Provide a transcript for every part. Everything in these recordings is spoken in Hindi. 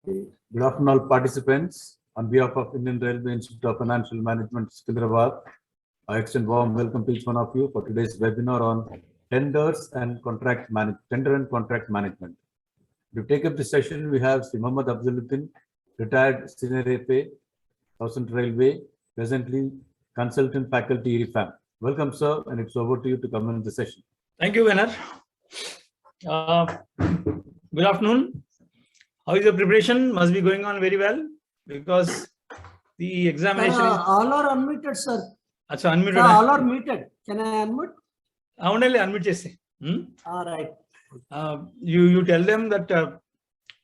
Good afternoon, all participants. On behalf of Indian Railway Institute of Financial Management, Secunderabad, I extend warm welcome to each one of you for today's webinar on tender and contract management. To take up this session, we have Sri Mohammad Afzaluddin, retired senior FA, Southern Railway, presently consultant faculty IRIFAM. Welcome, sir, and it's over to you to comment the session. Thank you, Vener. Good afternoon. How is the preparation? Must be going on very well because the examination is... All are unmuted, sir. Achha, unmuted. Sir, all are muted. Can I unmute? Only unmute chesi. All right. You tell them that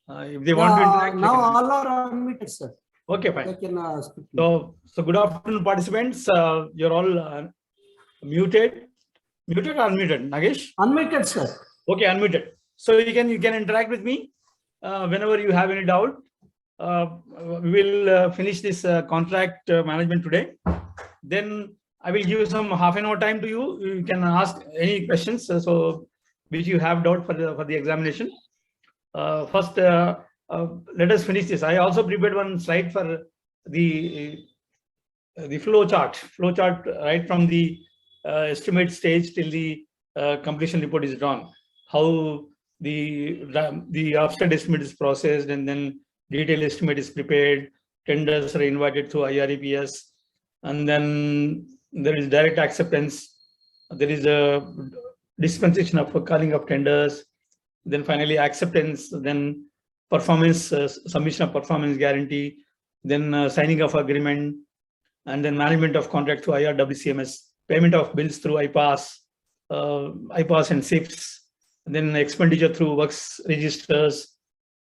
if they want to interact. Now all are unmuted, sir. Okay, fine. They can speak. So good afternoon, participants. You're all muted. Muted or unmuted, Nagesh? Unmuted, sir. Okay, unmuted. So you can interact with me whenever you have any doubt. We will finish this contract management today. Then I will give some half an hour time to you. You can ask any questions so which you have doubt for the examination. First, let us finish this. I also prepared one slide for the flow chart right from the estimate stage till the completion report is drawn. How the offset estimate is processed, and then detailed estimate is prepared, tenders are invited through IREPS, and then there is direct acceptance, there is a dispensation of calling of tenders, then finally acceptance, then performance, submission of performance guarantee, then signing of agreement, and then management of contract through IRWCMS, payment of bills through IPAS and SIPs, and then expenditure through works registers,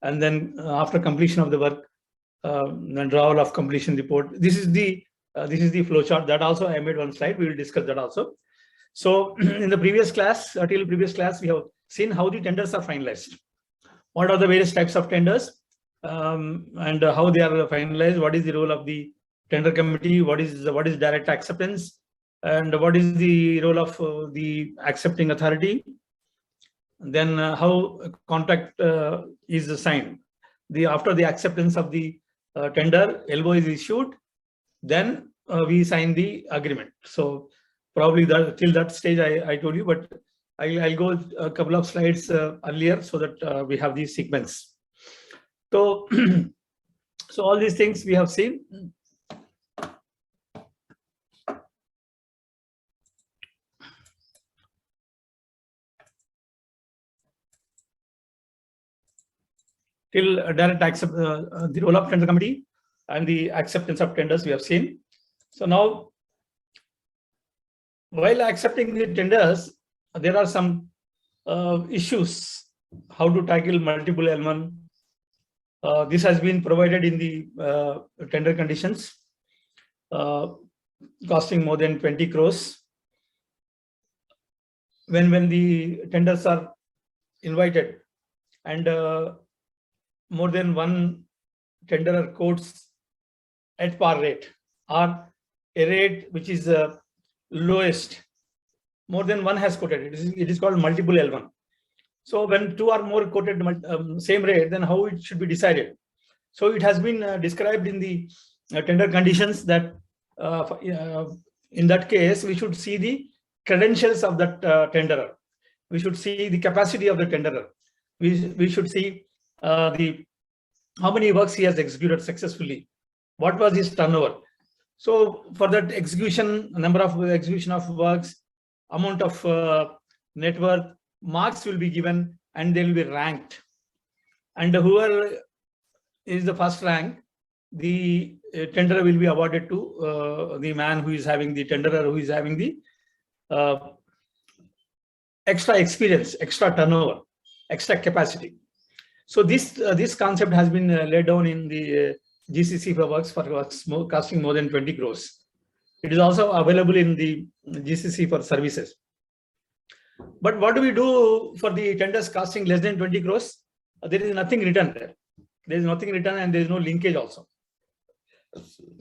and then after completion of the work, then drawal of completion report. This is the flow chart. That also I made one slide. We will discuss that also. So in the previous class, till previous class, we have seen how the tenders are finalized. What are the various types of tenders and how they are finalized? What is the role of the tender committee? What is direct acceptance? And what is the role of the accepting authority? Then how contract is signed. After the acceptance of the tender, LO is issued, then we sign the agreement. So probably till that stage I told you, but I'll go a couple of slides earlier so that we have the sequence. So, so all these things we have seen. Till direct accept the role of tender committee and the acceptance of tenders we have seen. So now, while accepting the tenders, there are some issues how to tackle multiple L1. This has been provided in the tender conditions, costing more than 20 crores. When the tenders are invited and more than one tenderer quotes at par rate or a rate which is lowest, more than one has quoted. It is called multiple L1. So when two or more quoted same rate, then how it should be decided? So it has been described in the tender conditions that in that case, we should see the credentials of that tenderer. We should see the capacity of the tenderer. We should see how many works he has executed successfully. What was his turnover? So for that execution, number of execution of works, amount of net worth, marks will be given and they will be ranked. And whoever is the first rank, the tenderer will be awarded to the man who is having the tenderer, who is having the extra experience, extra turnover, extra capacity. So this concept has been laid down in the GCC for works costing more than 20 crores. It is also available in the GCC for services. But what do we do for the tenders costing less than 20 crores? There is nothing written there. There is nothing written and there is no linkage also.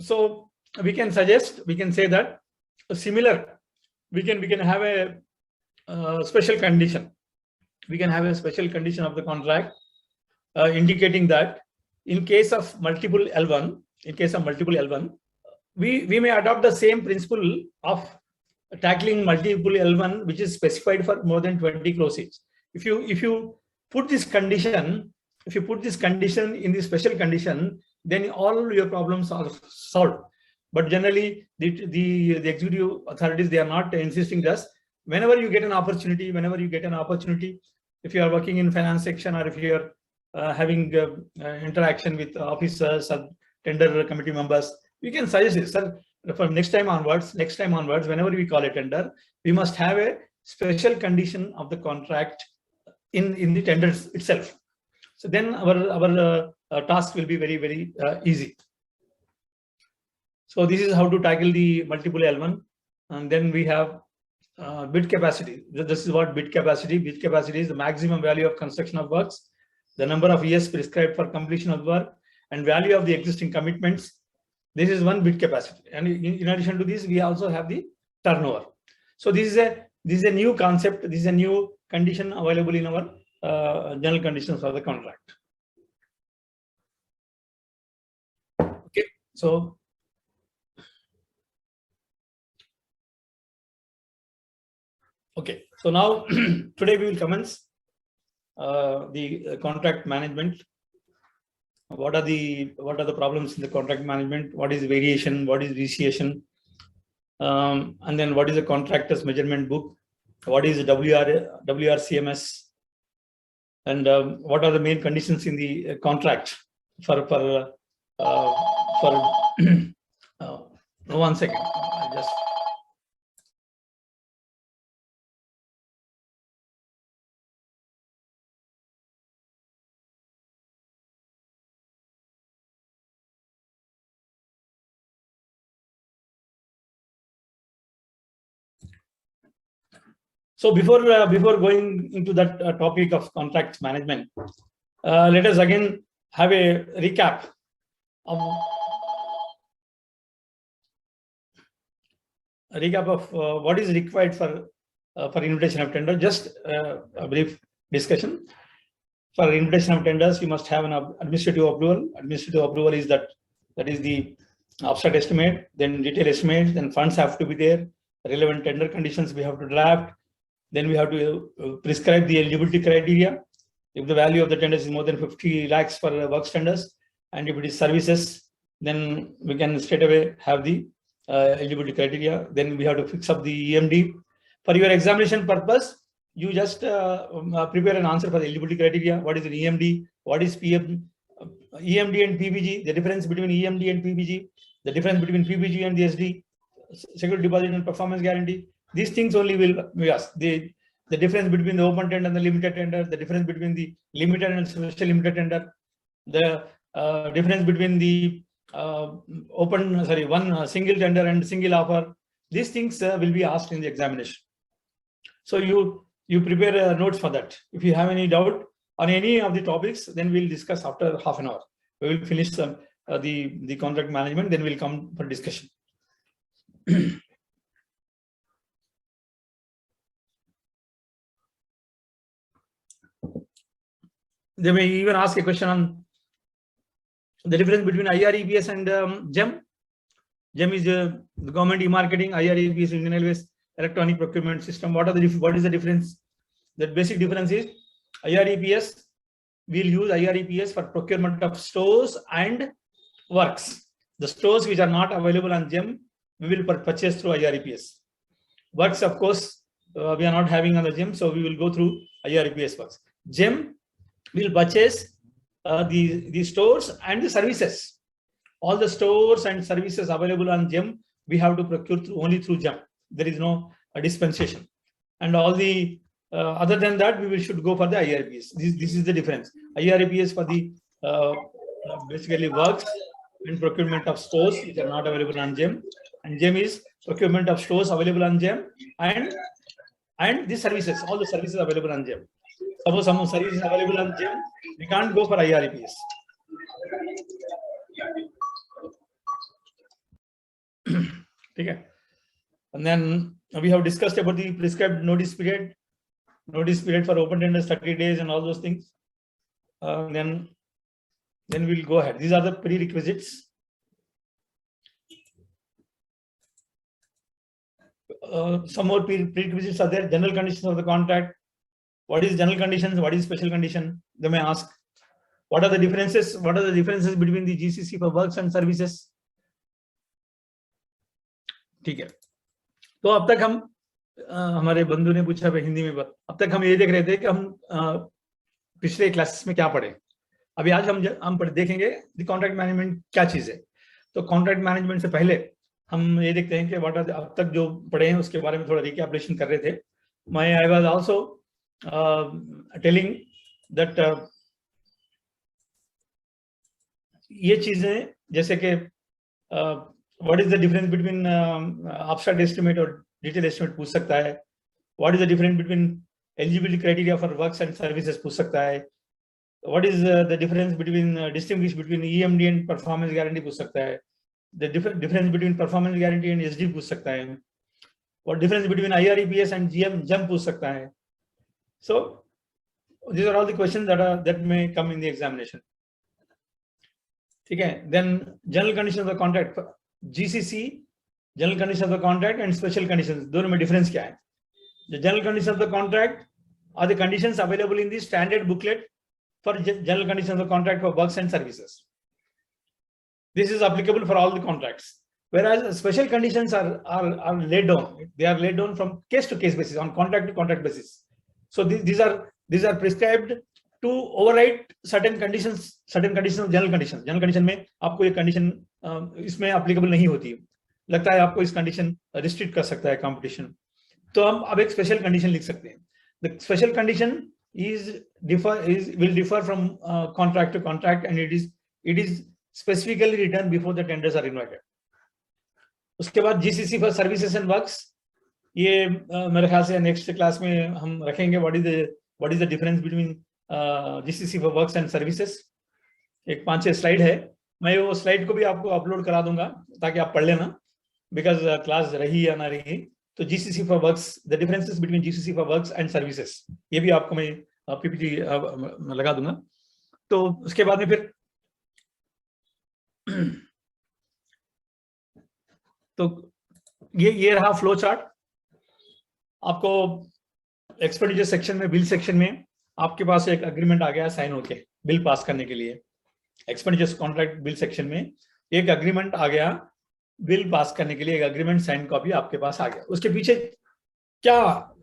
So we can suggest, we can say that similar, we can have a special condition. We can have a special condition of the contract indicating that in case of multiple L1, we may adopt the same principle of tackling multiple L1, which is specified for more than 20 clauses. If you put this condition, in the special condition, then all your problems are solved. But generally, the executive authorities, they are not insisting this. Whenever you get an opportunity, if you are working in finance section, or if you are having interaction with officers or tender committee members, you can suggest this, sir. From next time onwards, whenever we call a tender, we must have a special condition of the contract in the tenders itself. So then our task will be very, very easy. So this is how to tackle the multiple L1. And then we have bid capacity. This is what bid capacity. Bid capacity is the maximum value of construction of works, the number of years prescribed for completion of work, and value of the existing commitments. This is one bid capacity. And in addition to this, we also have the turnover. So this is a new concept. This is a new condition available in our general conditions of the contract. Okay, so now today we will commence the contract management. What are the problems in the contract management? What is variation? What is vitiation? And then what is the contractor's measurement book? What is WRCMS? And what are the main conditions in the contract for 1 second. So before going into that topic of contract management, let us again have a recap of what is required for invitation of tender. Just a brief discussion. For invitation of tenders, you must have an administrative approval. Administrative approval is that is the abstract estimate, then detailed estimate, then funds have to be there. Relevant tender conditions we have to draft. Then we have to prescribe the eligibility criteria. If the value of the tenders is more than 50 lakhs for works tenders, and if it is services, then we can straight away have the eligibility criteria. Then we have to fix up the EMD. For your examination purpose, you just prepare an answer for the eligibility criteria. What is an EMD? What is PM? EMD and PBG, the difference between EMD and PBG, the difference between PBG and the SD, security deposit and performance guarantee. These things only will be asked. The difference between the open tender and the limited tender, the difference between the limited and special limited tender, the difference between the one single tender and single offer. These things will be asked in the examination. So you prepare notes for that. If you have any doubt on any of the topics, then we'll discuss after half an hour. We will finish the contract management, then we'll come for discussion. They may even ask a question on the difference between IREPS and GEM. GEM is the government e-marketing. IREPS is Indian Railways electronic procurement system. What is the difference? The basic difference is IREPS. We'll use IREPS for procurement of stores and works. The stores which are not available on GEM, we will purchase through IREPS. Works, of course, we are not having on the GEM, so we will go through IREPS works. GEM will purchase the stores and the services. All the stores and services available on GEM, we have to procure only through GEM. There is no dispensation. And all the other than that, we should go for the IREPS. This is the difference. IREPS for the basically works and procurement of stores which are not available on GEM, and GEM is procurement of stores available on GEM and the services, all the services available on GEM. Suppose some services available on GEM, we can't go for IREPS. Okay. And then we have discussed about the prescribed notice period for open tenders 30 days and all those things. Then then we'll go ahead. These are the prerequisites. Some more prerequisites are there. General conditions of the contract. What is general conditions? What is special condition? They may ask. What are the differences? What are the differences between the GCC for works and services? ठीक है. तो अब तक हम हमारे बंधु ने पूछा हिंदी में, अब तक हम ये देख रहे थे कि हम पिछले क्लासेस में क्या पढ़े. अभी आज हम देखेंगे द कॉन्ट्रैक्ट मैनेजमेंट क्या चीज है. तो कॉन्ट्रैक्ट मैनेजमेंट से पहले हम ये देखते हैं कि व्हाट आर अब तक जो पढ़े हैं उसके बारे में थोड़ा रिकैपिटुलेशन कर रहे थे. I was also telling that ये चीजें जैसे कि what is the difference between abstract estimate और डिटेल एस्टिमेट पूछ सकता है. What is the difference between eligibility criteria for works and services पूछ सकता है. What is the difference between distinguish between EMD and performance guarantee पूछ सकता है. The difference between performance guarantee and SD पूछ सकता है. व्हाट डिफरेंस बिटवीन आईआरईपीएस एंड जम पूछ सकता है. सो these are all the questions that may come in the examination. ठीक है. Then general conditions of the contract, GCC, general conditions of the contract and special conditions, दोनों में difference क्या है? The general conditions of the contract are the conditions available in the standard booklet for general conditions of the contract for works and services. This is applicable for all the contracts. Whereas special conditions are laid down. They are laid down from case to case basis, on contract to contract basis. So these are prescribed to override certain conditions of general conditions. General condition में आपको ये condition इसमें applicable नहीं होती, लगता है आपको इस condition restrict कर सकता है competition. तो हम अब एक special condition लिख सकते हैं. The special condition will differ from contract to contract, and it is specifically written before the tenders are invited. उसके बाद GCC for services and works, ये मेरे ख्याल से नेक्स्ट क्लास में हम रखेंगे. What is the difference between GCC for works and services. एक 5-6 स्लाइड है. मैं वो स्लाइड को भी आपको अपलोड करा दूंगा ताकि आप पढ़ लेना, बिकॉज क्लास रही या ना रही. तो GCC for works, the differences between GCC for works and services, ये भी आपको मैं पीपीटी लगा दूंगा. तो उसके बाद में फिर तो ये रहा फ्लो चार्ट. आपको एक्सपेंडिचर सेक्शन में, बिल सेक्शन में आपके पास एक अग्रीमेंट आ गया साइन होके बिल पास करने के लिए. एक्सपेंडिचर कॉन्ट्रैक्ट बिल सेक्शन में एक अग्रीमेंट आ गया बिल पास करने के लिए, एक अग्रीमेंट साइन कॉपी आपके पास आ गया. उसके पीछे क्या,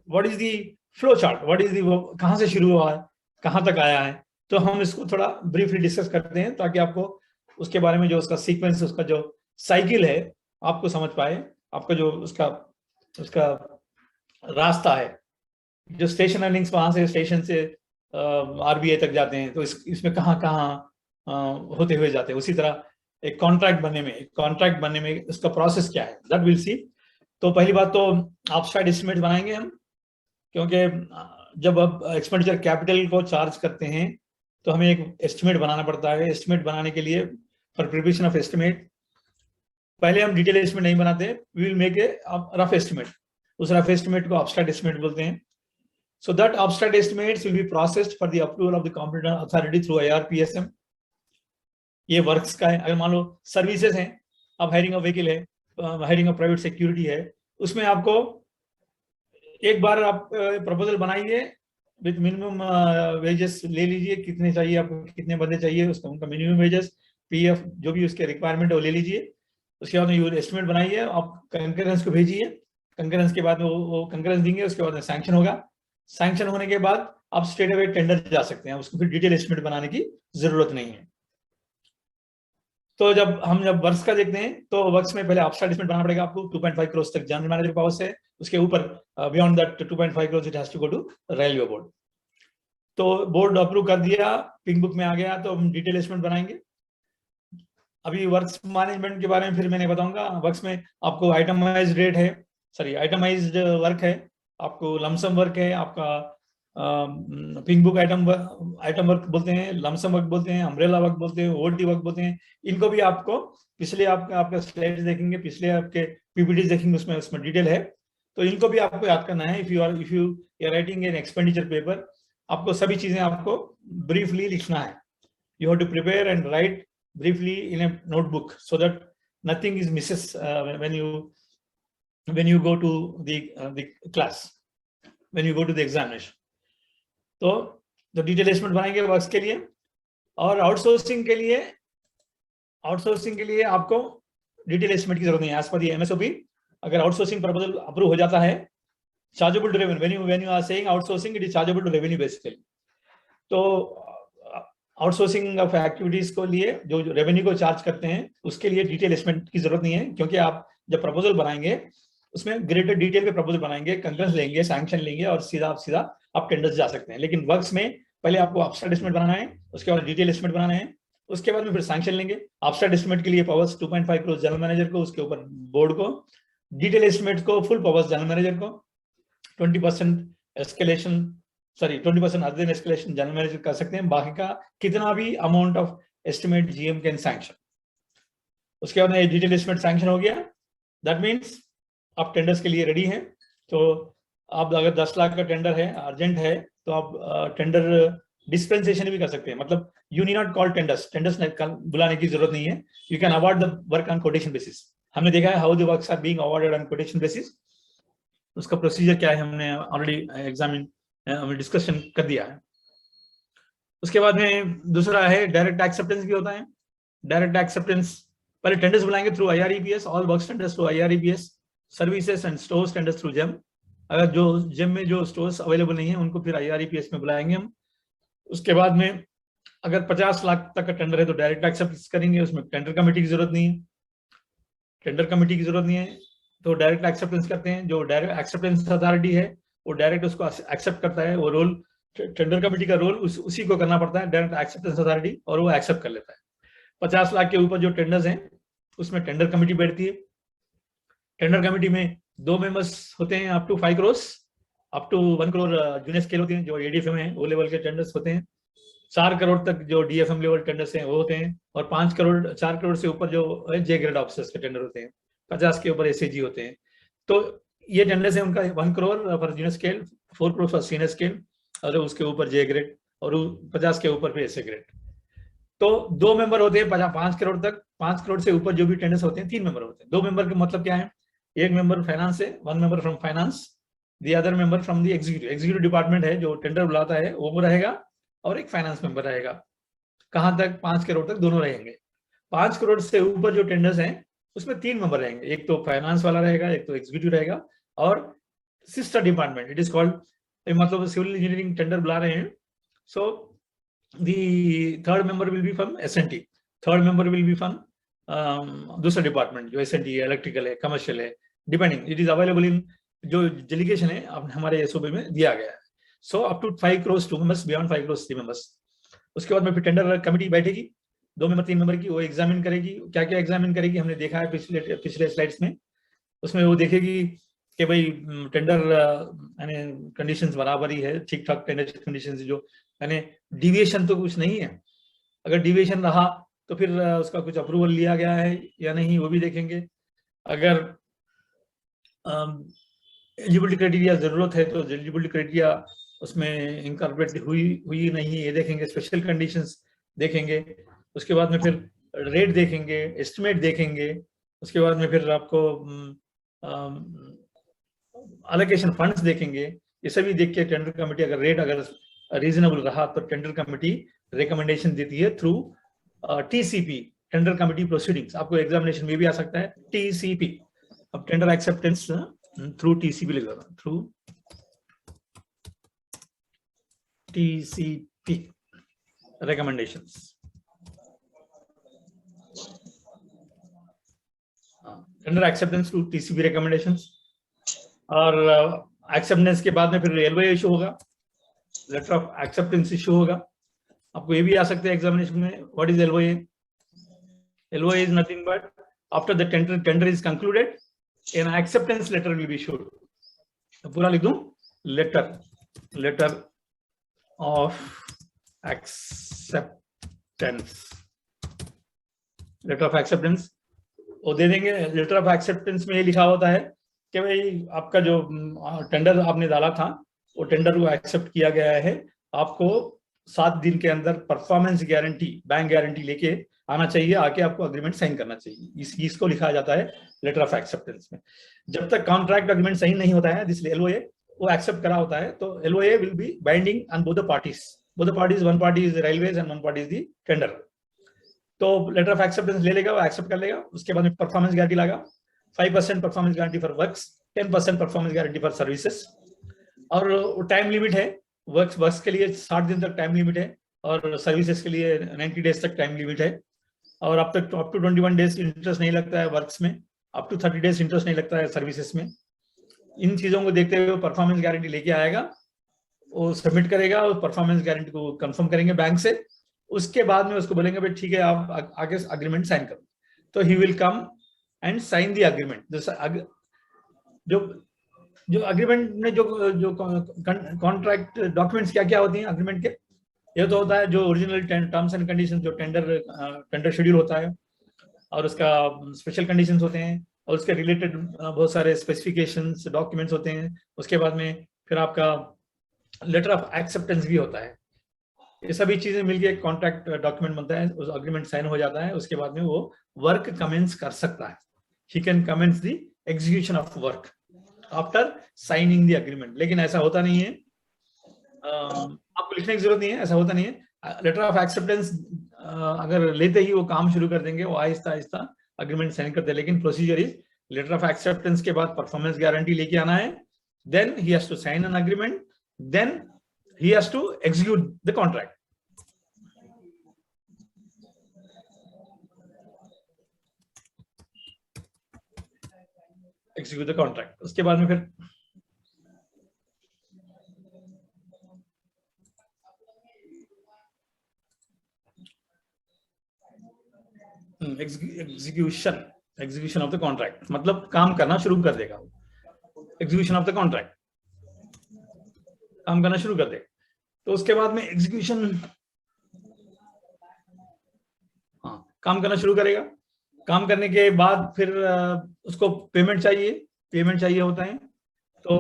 what is the flow chart, what is the, कहां से शुरू हुआ है, कहां तक आया है. तो हम इसको थोड़ा ब्रीफली डिस्कस करते हैं ताकि आपको उसके बारे में जो उसका सीक्वेंस, उसका जो साइकिल है आपको समझ पाए. आपका जो उसका रास्ता है, जो स्टेशन अर्निंग्स वहां से स्टेशन से आरबीआई तक जाते हैं, तो इसमें कहाँ होते हुए जाते हैं. उसी तरह एक कॉन्ट्रैक्ट बनने में इसका प्रोसेस क्या है, दैट विल सी. तो पहली बात तो एब्स्ट्रैक्ट एस्टिमेट बनाएंगे हम, क्योंकि जब आप एक्सपेंडिचर कैपिटल को चार्ज करते हैं तो हमें एक एस्टिमेट बनाना पड़ता है. एस्टिमेट बनाने के लिए फॉर प्रिपरेशन ऑफ एस्टिमेट पहले हम डिटेल एस्टिमेट नहीं बनाते, we will make a rough estimate. उस रफ एस्टिमेट को एब्स्ट्रैक्ट एस्टिमेट बोलते हैं. So that abstract estimates will be processed for the approval of the competent authority through IRPSM. ये वर्क्स का है. अगर मान लो सर्विसेज हैं, अब हायरिंग ऑफ व्हीकल है, हायरिंग ऑफ प्राइवेट सिक्योरिटी है, उसमें आपको एक बार आप प्रपोजल बनाइए विद मिनिमम वेजेस ले लीजिए, कितने चाहिए आपको, कितने बंदे चाहिए, उसका उनका मिनिमम वेजेस, पीएफ जो भी उसके रिक्वायरमेंट है वो ले लीजिए. उसके बाद में एस्टिमेट बनाइए, आप कंकरेंस को भेजिए. कंकरेंस के बाद में वो कंकरेंस देंगे, उसके बाद में सैंक्शन होगा. सैंक्शन होने के बाद आप स्ट्रेट अवे टेंडर जा सकते हैं, उसको फिर डिटेल एस्टिमेट बनाने की जरूरत नहीं है. तो जब वर्क्स का देखते हैं तो वर्क्स में पहले एब्स्ट्रैक्ट एस्टिमेट बनाना पड़ेगा आपको. 2.5 करोड़ तक जनरल मैनेजर पावर से, उसके ऊपर beyond that 2.5 crore it has to go to railway board. तो बोर्ड अप्रूव कर दिया, पिंक बुक में आ गया, तो हम डिटेल एस्टिमेट बनाएंगे. अभी वर्क्स मैनेजमेंट के बारे में फिर मैंने बताऊंगा. वर्क्स में आपको आइटमाइज्ड रेट है, आइटमाइज्ड वर्क है, आपको लमसम वर्क है, आपका पिंक बुक आइटम वर्क बोलते हैं, लमसम वर्क बोलते हैं, अम्ब्रेला वर्क बोलते हैं, ओटी वर्क बोलते हैं. इनको भी आपको पिछले आपका स्लाइड्स देखेंगे, पिछले आपके पीपीटी देखेंगे, उसमें डिटेल है. तो इनको भी आपको याद करना है. If you are writing an expenditure paper, आपको सभी चीजें आपको ब्रीफली लिखना है. you have to prepare and write briefly in a notebook so that nothing is misses when you go to the class, when you go to the examination. तो डिटेल एस्टिमेट बनाएंगे वर्क्स के लिए, और आउटसोर्सिंग के लिए आपको डिटेल एस्टिमेट की जरूरत नहीं है एज पर द एमएसओपी. अगर आउटसोर्सिंग प्रपोजल अप्रूव हो जाता है, chargeable to revenue, when you are saying outsourcing it is chargeable to revenue basically. तो आउटसोर्सिंग ऑफ एक्टिविटीज को लिए जो रेवेन्यू को चार्ज करते हैं उसके लिए डिटेल एस्टिमेट की जरूरत नहीं है, क्योंकि आप जब प्रपोजल बनाएंगे उसमें ग्रेटर डिटेल पे प्रपोजल बनाएंगे, कंकरेंस लेंगे, सैंक्शन लेंगे और सीधा आप टेंडर्स जा सकते हैं. लेकिन वर्क्स में पहले आपको एब्स्ट्रैक्ट एस्टिमेट बनाना है, उसके बाद डिटेल एस्टिमेट बनाना है, उसके बाद में फिर सैंक्शन लेंगे. एब्स्ट्रैक्ट एस्टिमेट के लिए पावर्स 2.5 करोड़ जनरल मैनेजर को, उसके ऊपर बोर्ड को. डिटेल एस्टिमेट को फुल पावर्स जनरल मैनेजर को. 20% other than escalation general manager कर सकते हैं. बाकी का कितना भी amount of estimate GM can sanction. उसके बाद में डिटेल एस्टिमेट सैंक्शन हो गया, दैट मीन्स आप टेंडर्स के लिए रेडी हैं. तो आप अगर 10 लाख का टेंडर है, अर्जेंट है, तो आप टेंडर डिस्पेंसेशन भी कर सकते हैं. मतलब you need not call tenders बुलाने की जरूरत नहीं है. You can award the work on quotation basis. हमने देखा है how the works are being awarded on quotation basis. उसका प्रोसीजर क्या है हमने ऑलरेडी हमने डिस्कशन कर दिया है. उसके बाद में दूसरा है डायरेक्ट एक्सेप्टेंस भी होता है. डायरेक्ट एक्सेप्टेंस पहले टेंडर्स बुलाएंगे through IREPS, all works tenders through IREPS, services and stores tenders through GeM. अगर जो जेम में जो स्टोर्स अवेलेबल नहीं है उनको फिर IREPS में बुलाएंगे हम. उसके बाद में अगर 50 लाख तक का टेंडर है तो डायरेक्ट एक्सेप्टेंस करेंगे, उसमें टेंडर कमेटी की जरूरत नहीं है. टेंडर कमेटी की जरूरत नहीं है तो डायरेक्ट एक्सेप्टेंस करते हैं. जो डायरेक्ट एक्सेप्टेंस अथॉरिटी है वो डायरेक्ट उसको एक्सेप्ट करता है. वो रोल टेंडर कमेटी का रोल उसी को करना पड़ता है, डायरेक्ट एक्सेप्टेंस अथॉरिटी, और वो एक्सेप्ट कर लेता है. 50 लाख के ऊपर जो टेंडर्स हैं उसमें टेंडर कमेटी बैठती है. टेंडर कमेटी में 2 मेंबर्स होते हैं up to 5 crore, up to 1 crore junior scale होते हैं जो ADFM है, वो लेवल के टेंडर्स होते हैं. 4 करोड़ तक जो DFM लेवल टेंडर्स हैं वो होते हैं, और 4 करोड़ से ऊपर जो जे ग्रेड ऑफिसर्स के टेंडर होते हैं. 50 के ऊपर SAG होते हैं. तो ये टेंडर्स है उनका 1 crore for junior scale, 4 crore for senior scale, और उसके ऊपर जे ग्रेड, और 50 के ऊपर फिर SA ग्रेड. तो 2 मेंबर होते हैं 5 करोड़ तक. 5 करोड़ से ऊपर जो भी टेंडर्स होते हैं 3 मेंबर होते हैं. 2 मेंबर का मतलब क्या है? एक मेंबर फाइनेंस से, 1 member from finance, the other member from the executive department है जो टेंडर बुलाता है वो रहेगा, और एक फाइनेंस मेंबर रहेगा. कहां तक? 5 करोड़ तक दोनों रहेंगे. 5 करोड़ से ऊपर जो टेंडर्स हैं उसमें 3 मेंबर रहेंगे. एक तो फाइनेंस वाला रहेगा, एक तो एग्जीक्यूटिव रहेगा, और sister department it is called, मतलब सिविल इंजीनियरिंग टेंडर बुला रहे हैं. So the third member will be from S&T, third member will be from दूसरा डिपार्टमेंट जो S&T है, इलेक्ट्रिकल है, कमर्शियल है, depending. It is available in जो डेलीगेशन है हमारे SOP में दिया गया है. So up to 5 crore 2 members, beyond 5 crore 3 members. उसके बाद में फिर टेंडर कमेटी बैठेगी 2 मेंबर 3 मेंबर की. वो एग्जामिन करेगी. क्या क्या एग्जामिन करेगी हमने देखा है पिछले स्लाइड्स में. उसमें वो देखेगी कि भाई टेंडर यानी कंडीशंस बराबर ही है, ठीक ठाक टेंडर कंडीशंस, जो यानी डिविएशन तो कुछ नहीं है. अगर डिविएशन रहा तो फिर उसका कुछ अप्रूवल लिया गया है या नहीं वो भी देखेंगे. अगर एलिजिबिलिटी क्राइटेरिया जरूरत है तो एलिजिबिलिटी क्राइटेरिया उसमें इनकॉर्पोरेट हुई नहीं ये देखेंगे. स्पेशल कंडीशंस देखेंगे. उसके बाद में फिर रेट देखेंगे, एस्टिमेट देखेंगे. उसके बाद में फिर आपको अलोकेशन फंड्स देखेंगे. ये सभी देख के टेंडर कमेटी अगर रेट अगर रीजनेबल रहा तो टेंडर कमेटी रिकमेंडेशन देती है through TCP, tender committee proceedings. आपको एग्जामिनेशन में भी आ सकता है TCP. अब टेंडर एक्सेप्टेंस थ्रू TCP लिख दो, through TCP recommendations. Tender acceptance to TCP recommendations. और एक्सेप्टेंस के बाद में फिर LOA इशू होगा, लेटर ऑफ एक्सेप्टेंस इशू होगा. आपको ये भी आ सकते हैं एग्जामिनेशन में. What is LOA? LOA is nothing but after the tender is concluded, an acceptance letter will be issued. पूरा लिख दूं, letter of acceptance, letter of acceptance वो दे देंगे. लेटर ऑफ एक्सेप्टेंस में ये लिखा होता है कि भाई आपका जो टेंडर आपने डाला था वो टेंडर को एक्सेप्ट किया गया है. आपको 7 दिन के अंदर परफॉर्मेंस गारंटी, बैंक गारंटी लेके आना चाहिए, आके आपको अग्रीमेंट साइन करना चाहिए। इसको लिखा जाता है लेटर ऑफ एक्सेप्टेंस में। जब तक कॉन्ट्रैक्ट अग्रीमेंट साइन नहीं होता है, दिस LOA वो एक्सेप्ट करा होता है, तो LOA will be binding on both the parties. Both the parties, one party is railways and one party is the tender. तो लेटर ऑफ एक्सेप्टेंस ले लेगा, वो एक्सेप्ट कर लेगा। उसके बाद में परफॉर्मेंस गारंटी लगा, 5% performance guarantee for works, 10% performance guarantee for services. और टाइम लिमिट है, वर्क्स के लिए 60 दिन तक टाइम लिमिट है, और सर्विसेज के लिए 90 डेज तक टाइम लिमिट है। और अब तक अप टू 21 डेज इंटरेस्ट नहीं लगता है वर्क्स में, अप टू 30 डेज इंटरेस्ट नहीं लगता है सर्विसेज में। इन चीजों को देखते हुए परफॉर्मेंस गारंटी लेके आएगा, वो सबमिट करेगा, और परफॉर्मेंस गारंटी को कंफर्म करेंगे बैंक से। उसके बाद में उसको बोलेंगे भाई ठीक है, आप आगे अग्रीमेंट साइन करो। तो he will come and sign the agreement. जो अग्रीमेंट में जो कॉन्ट्रैक्ट डॉक्यूमेंट्स क्या क्या होती हैं अग्रीमेंट के, ये तो होता है जो ओरिजिनल टर्म्स एंड कंडीशन, जो टेंडर शेड्यूल होता है, और उसका स्पेशल कंडीशंस होते हैं, और उसके रिलेटेड बहुत सारे स्पेसिफिकेशंस डॉक्यूमेंट्स होते हैं। उसके बाद में फिर आपका लेटर ऑफ एक्सेप्टेंस भी होता है। ये सभी चीजें मिलके एक कॉन्ट्रैक्ट डॉक्यूमेंट बनता है, उस अग्रीमेंट साइन हो जाता है। उसके बाद में वो वर्क कमेंस कर सकता है। He can commence the execution of work after signing the agreement. लेकिन ऐसा होता नहीं है, आपको लिखने की जरूरत नहीं है, ऐसा होता नहीं है। लेटर ऑफ एक्सेप्टेंस अगर लेते ही वो काम शुरू कर देंगे, वो आहिस्ता आहिस्ता अग्रीमेंट साइन करते हैं। लेकिन procedure is letter of acceptance के बाद परफॉर्मेंस गारंटी लेके आना है, then he has to sign an agreement, then he has to execute the contract. Execute the contract. उसके बाद में फिर execution of the contract, मतलब काम करना शुरू कर देगा। execution of the contract, काम करना शुरू कर दे। तो उसके बाद में एग्जीक्यूशन, हाँ, काम करना शुरू करेगा। काम करने के बाद फिर उसको पेमेंट चाहिए होता है। तो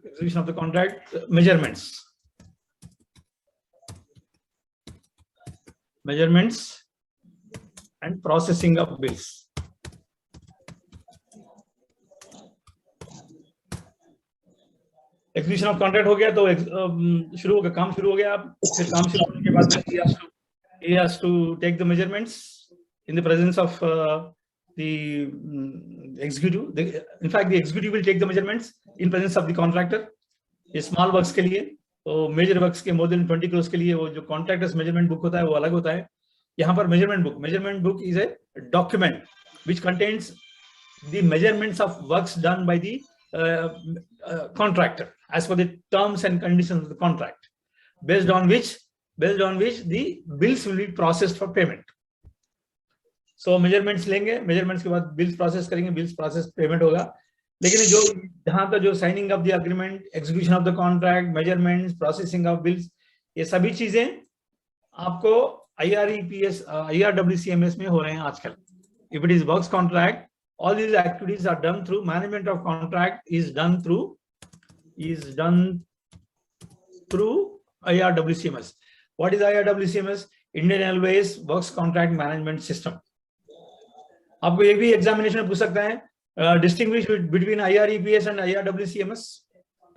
execution of the contract, measurements and processing of bills. Execution of contract हो गया, तो शुरू हो गया, काम शुरू हो गया। फिर काम शुरू होने के बाद he has to take the measurements in the presence of the executive. In fact, the executive will take the measurements in presence of the contractor. ये स्मॉल वर्क्स के लिए, तो मेजर वर्क्स के मोर देन 20 crores के लिए वो जो कॉन्ट्रैक्टर्स मेजरमेंट बुक होता है वो अलग होता है। यहाँ पर measurement book is a document which contains the measurements of works done by the contractor as per the terms and conditions of the contract, based on which the bills will be processed for payment. So measurements लेंगे, measurements के बाद bills process करेंगे, bills process payment होगा। लेकिन जो जहां तक जो signing of the agreement, execution of the contract, measurements, processing of bills, ये सभी चीजें आपको IRWCMS में हो रहे हैं आजकल। If it is works contract, all these activities are done through management of contract is done through IRWCMS. What is IRWCMS? Indian Railways Works Contract Management System. आपको ये भी एग्जामिनेशन में पूछ सकता है, distinguish between IREPS and IRWCMS।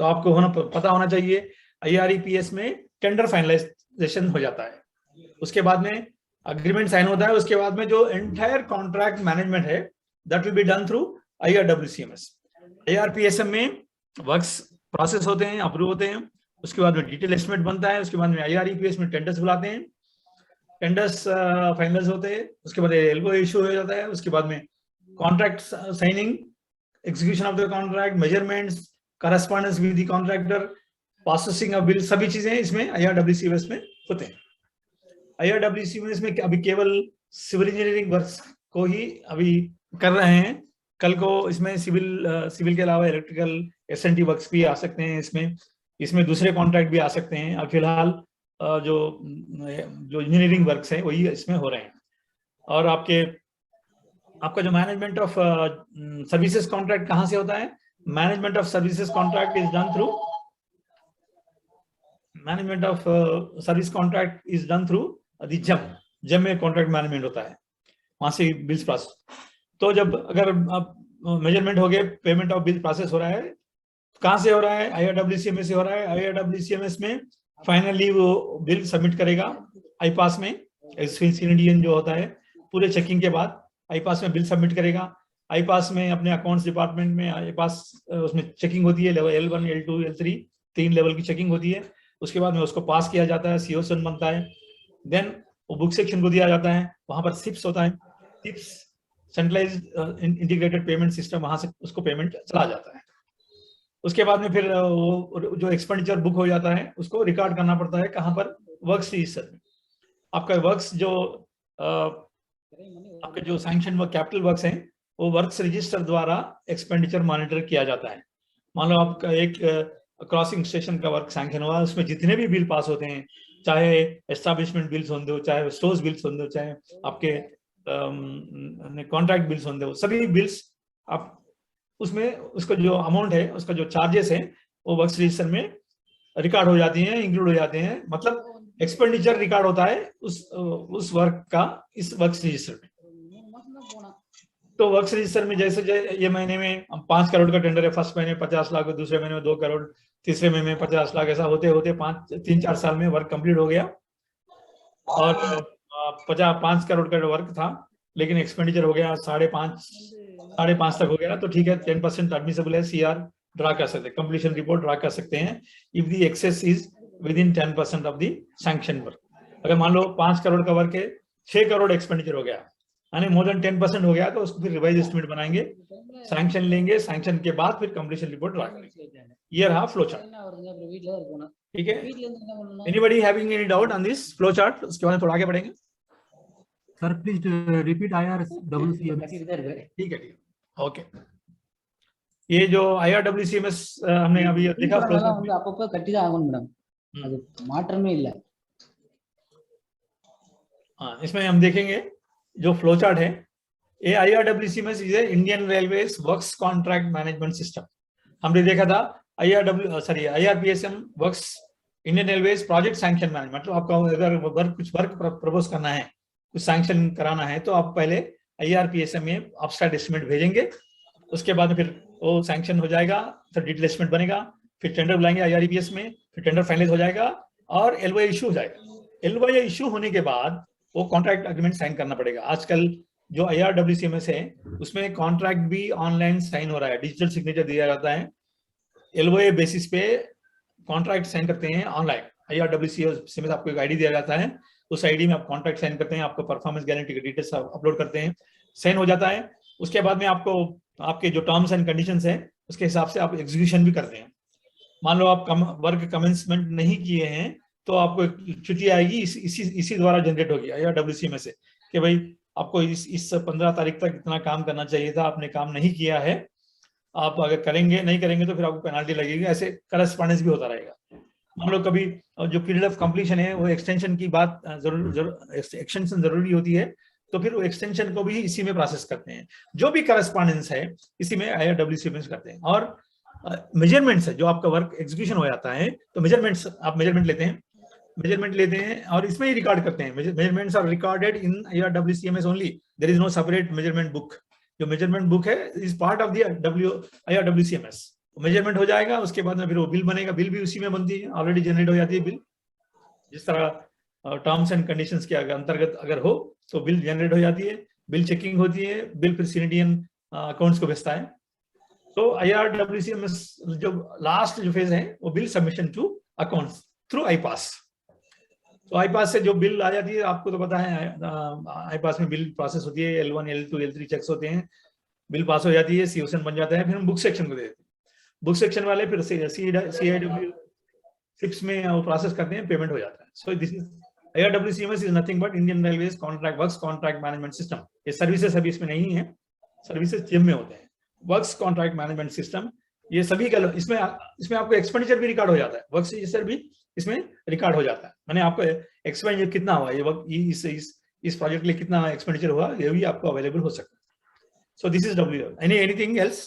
तो आपको पता होना चाहिए, IREPS में टेंडर फाइनलाइजेशन हो जाता है, उसके बाद में अग्रीमेंट साइन होता है, उसके बाद में जो एंटायर कॉन्ट्रैक्ट मैनेजमेंट है that will be done through IRWCMS। IRPSM में वर्क्स प्रोसेस होते हैं, अप्रूव होते हैं, उसके बाद में डिटेल एस्टिमेट बनता है, उसके बाद में IREPS में टेंडर्स बुलाते हैं, टेंडर्स फाइनलाइज होते हैं, उसके बाद LOA इशू हो जाता है, उसके बाद में contract signing, execution of the contract, measurements, correspondence with the contractor, processing of bill, सभी चीजें इसमें IRWCMS में होते हैं। IRWCMS में अभी केवल सिविल इंजीनियरिंग वर्क्स को ही अभी कर रहे हैं, कल को इसमें सिविल के अलावा इलेक्ट्रिकल S&T वर्क्स भी आ सकते हैं, इसमें दूसरे कॉन्ट्रैक्ट भी आ सकते हैं। अब फिलहाल जो इंजीनियरिंग वर्क्स है वही इसमें हो रहे हैं। और आपका जो मैनेजमेंट ऑफ सर्विसेज कॉन्ट्रैक्ट कहाँ से होता है? Management of services contract is done through management of service contract is done through the GeM में कॉन्ट्रैक्ट मैनेजमेंट होता है, वहां से बिल्स प्रोसेस। तो जब अगर मेजरमेंट हो गए, पेमेंट ऑफ बिल प्रोसेस हो रहा है, कहां से हो रहा है? IRWCMS से हो रहा है। IRWCMS में फाइनली वो बिल सबमिट करेगा आईपास में, सीनिडियन जो होता है, पूरे चेकिंग के बाद आईपास में बिल सबमिट करेगा। आईपास में अपने अकाउंट्स डिपार्टमेंट में आईपास उसमें चेकिंग होती है, level L1, L2, L3 3 level की चेकिंग होती है। उसके बाद में उसको पास किया जाता है, COSN बनता है, देन वो बुक सेक्शन को दिया जाता है, वहां पर सिप्स होता है, CIPS centralised integrated payment system, वहां से उसको पेमेंट चला जाता है। उसके बाद में फिर वो जो एक्सपेंडिचर बुक हो जाता है उसको रिकॉर्ड करना पड़ता है, कहां पर? वर्क्स रजिस्टर में। आपका वर्क्स जो आपके जो सैंक्शन वर्क, कैपिटल वर्क्स हैं, वो वर्क्स रजिस्टर द्वारा एक्सपेंडिचर मॉनिटर किया जाता है। मान लो आपका एक क्रॉसिंग स्टेशन का वर्क सैंक्शन हुआ, उसमें जितने भी बिल पास होते हैं, चाहे एस्टैब्लिशमेंट बिल्स होंगे, चाहे स्टोर्स बिल्स होंगे, चाहे आपके कॉन्ट्रैक्ट बिल्स होंगे, सभी बिल्स आप उसमें उसका जो अमाउंट है, उसका जो चार्जेस है, वो वर्क्स रजिस्टर में रिकॉर्ड हो जाती हैं, इंक्लूड हो जाते हैं। मतलब एक्सपेंडिचर रिकॉर्ड होता है उस वर्क का इस वर्क्स रजिस्टर में। तो वर्क्स रजिस्टर में जैसे ये महीने में 5 करोड़ का टेंडर है, फर्स्ट महीने 50 लाख, दूसरे महीने में 2 करोड़, तीसरे महीने में 50 लाख, ऐसा होते होते 3-4 साल में वर्क कंप्लीट हो गया। और 5 करोड़ का वर्क था, लेकिन एक्सपेंडिचर हो गया 5.5 तक हो गया, तो ठीक है, 10% एडमिसिबल है, CR ड्रा कर सकते हैं, कंप्लीशन रिपोर्ट ड्रा कर सकते हैं, if the excess is within 10% of the sanction work. अगर मान लो 5 करोड़ का वर्क है, 6 करोड़ एक्सपेंडिचर हो गया, यानी मोर देन 10% हो गया, तो उसको फिर रिवाइज एस्टिमेट बनाएंगे, सैंक्शन लेंगे, सैंक्शन के बाद फिर कंप्लीशन रिपोर्ट ड्रा करेंगे। ये रहा फ्लो चार्ट, ठीक है। Anybody having any doubt on this flow chart? उसके बाद थोड़ा आगे बढ़ेंगे। Sir please repeat IRWCMS। ठीक है, ओके। ये जो IRWCMS हमने अभी देखा, அப்பப்ப கட்டி தான் ஆகணும் மேடம், அது மாற்றமே இல்ல। हाँ, इसमें हम देखेंगे जो फ्लो चार्ट है, ये IRWCMS is Indian railways works contract management system. हमने देखा था IRPSM works Indian railways project sanction management. मतलब आपका अगर कुछ वर्क प्रपोज करना है, कुछ सैंक्शन कराना है, तो आप पहले IRPSM में अब्स्ट्रैक्ट एस्टिमेट भेजेंगे, उसके बाद फिर वो सैंक्शन हो जाएगा, फिर डिटेल एस्टिमेट बनेगा, फिर टेंडर बुलाएंगे IRPS में, फिर टेंडर फाइनलाइज हो जाएगा और LOA इशू हो जाएगा। LOA इशू होने के बाद वो कॉन्ट्रैक्ट एग्रीमेंट साइन करना पड़ेगा। आजकल जो IRWCMS है उसमें कॉन्ट्रैक्ट भी ऑनलाइन साइन हो रहा है, डिजिटल सिग्नेचर दिया जाता है, LOA बेसिस पे कॉन्ट्रैक्ट साइन करते हैं ऑनलाइन। IRWCMS आपको एक ID दिया जाता है, उस ID में आप कॉन्ट्रैक्ट साइन करते हैं, आपको परफॉर्मेंस गारंटी की डिटेल्स अपलोड करते हैं, साइन हो जाता है। उसके बाद में आपको आपके जो टर्म्स एंड कंडीशंस हैं उसके हिसाब से आप एग्जीक्यूशन भी करते हैं। मान लो आप वर्क कमेंसमेंट नहीं किए हैं, तो आपको चिट्ठी आएगी, इसी द्वारा जनरेट होगी IRWCMS से, कि भाई आपको इस 15 तारीख तक इतना काम करना चाहिए था, आपने काम नहीं किया है, आप अगर करेंगे नहीं करेंगे तो फिर आपको पेनाल्टी लगेगी। ऐसे करस्पॉन्डेंस भी होता रहेगा। मान लो कभी जो पीरियड ऑफ कंप्लीशन है वो एक्सटेंशन की बात एक्सटेंशन जरूरी होती है, तो फिर वो एक्सटेंशन को भी इसी में प्रोसेस करते हैं। जो भी करस्पॉन्डेंस है इसी में IRWCMS करते हैं। और मेजरमेंट्स है, जो आपका वर्क एग्जीक्यूशन हो जाता है, तो मेजरमेंट्स आप मेजरमेंट लेते हैं और इसमें ही रिकॉर्ड करते हैं। Measurements are recorded in IRWCMS only, there is no separate measurement book. जो मेजरमेंट बुक है is part of the IRWCMS। Measurement हो जाएगा, उसके बाद में फिर वो बिल बनेगा, बिल भी उसी में बनती है, ऑलरेडी जनरेट हो जाती है बिल। जिस तरह टर्म्स एंड कंडीशंस के अंतर्गत अगर हो तो बिल जनरेट हो जाती है, बिल चेकिंग होती है, बिल फिर सीनिडियन अकाउंट्स को भेजता है। तो IRWCMS जो लास्ट जो फेज है वो bill submission to accounts through IPAS. तो आईपास से जो बिल आ जाती है, आपको तो पता है आईपास में बिल प्रोसेस होती है, L1, L2, L3 चेक्स होते हैं, बिल पास हो जाती है, COSN बन जाता है, फिर हम बुक सेक्शन को दे देते हैं। बुक सेक्शन वाले फिर CIW सिप्स में वो प्रोसेस करते हैं, पेमेंट हो जाता है। सो this is IRWCMS is nothing but Indian railways contract works contract management system. ये सर्विसेज अभी इसमें नहीं है, सर्विसेज जिम में होते हैं। वर्क्स कॉन्ट्रैक्ट मैनेजमेंट सिस्टम ये सभी का, इसमें आपको एक्सपेंडिचर भी रिकॉर्ड हो जाता है, वर्क्स रजिस्टर भी इसमें रिकॉर्ड हो जाता है। मैंने आपको एक्सपेंडिचर कितना हुआ, ये वर्क इस प्रोजेक्ट के लिए कितना एक्सपेंडिचर हुआ, ये भी आपको अवेलेबल हो सकता है। सो this is anything else?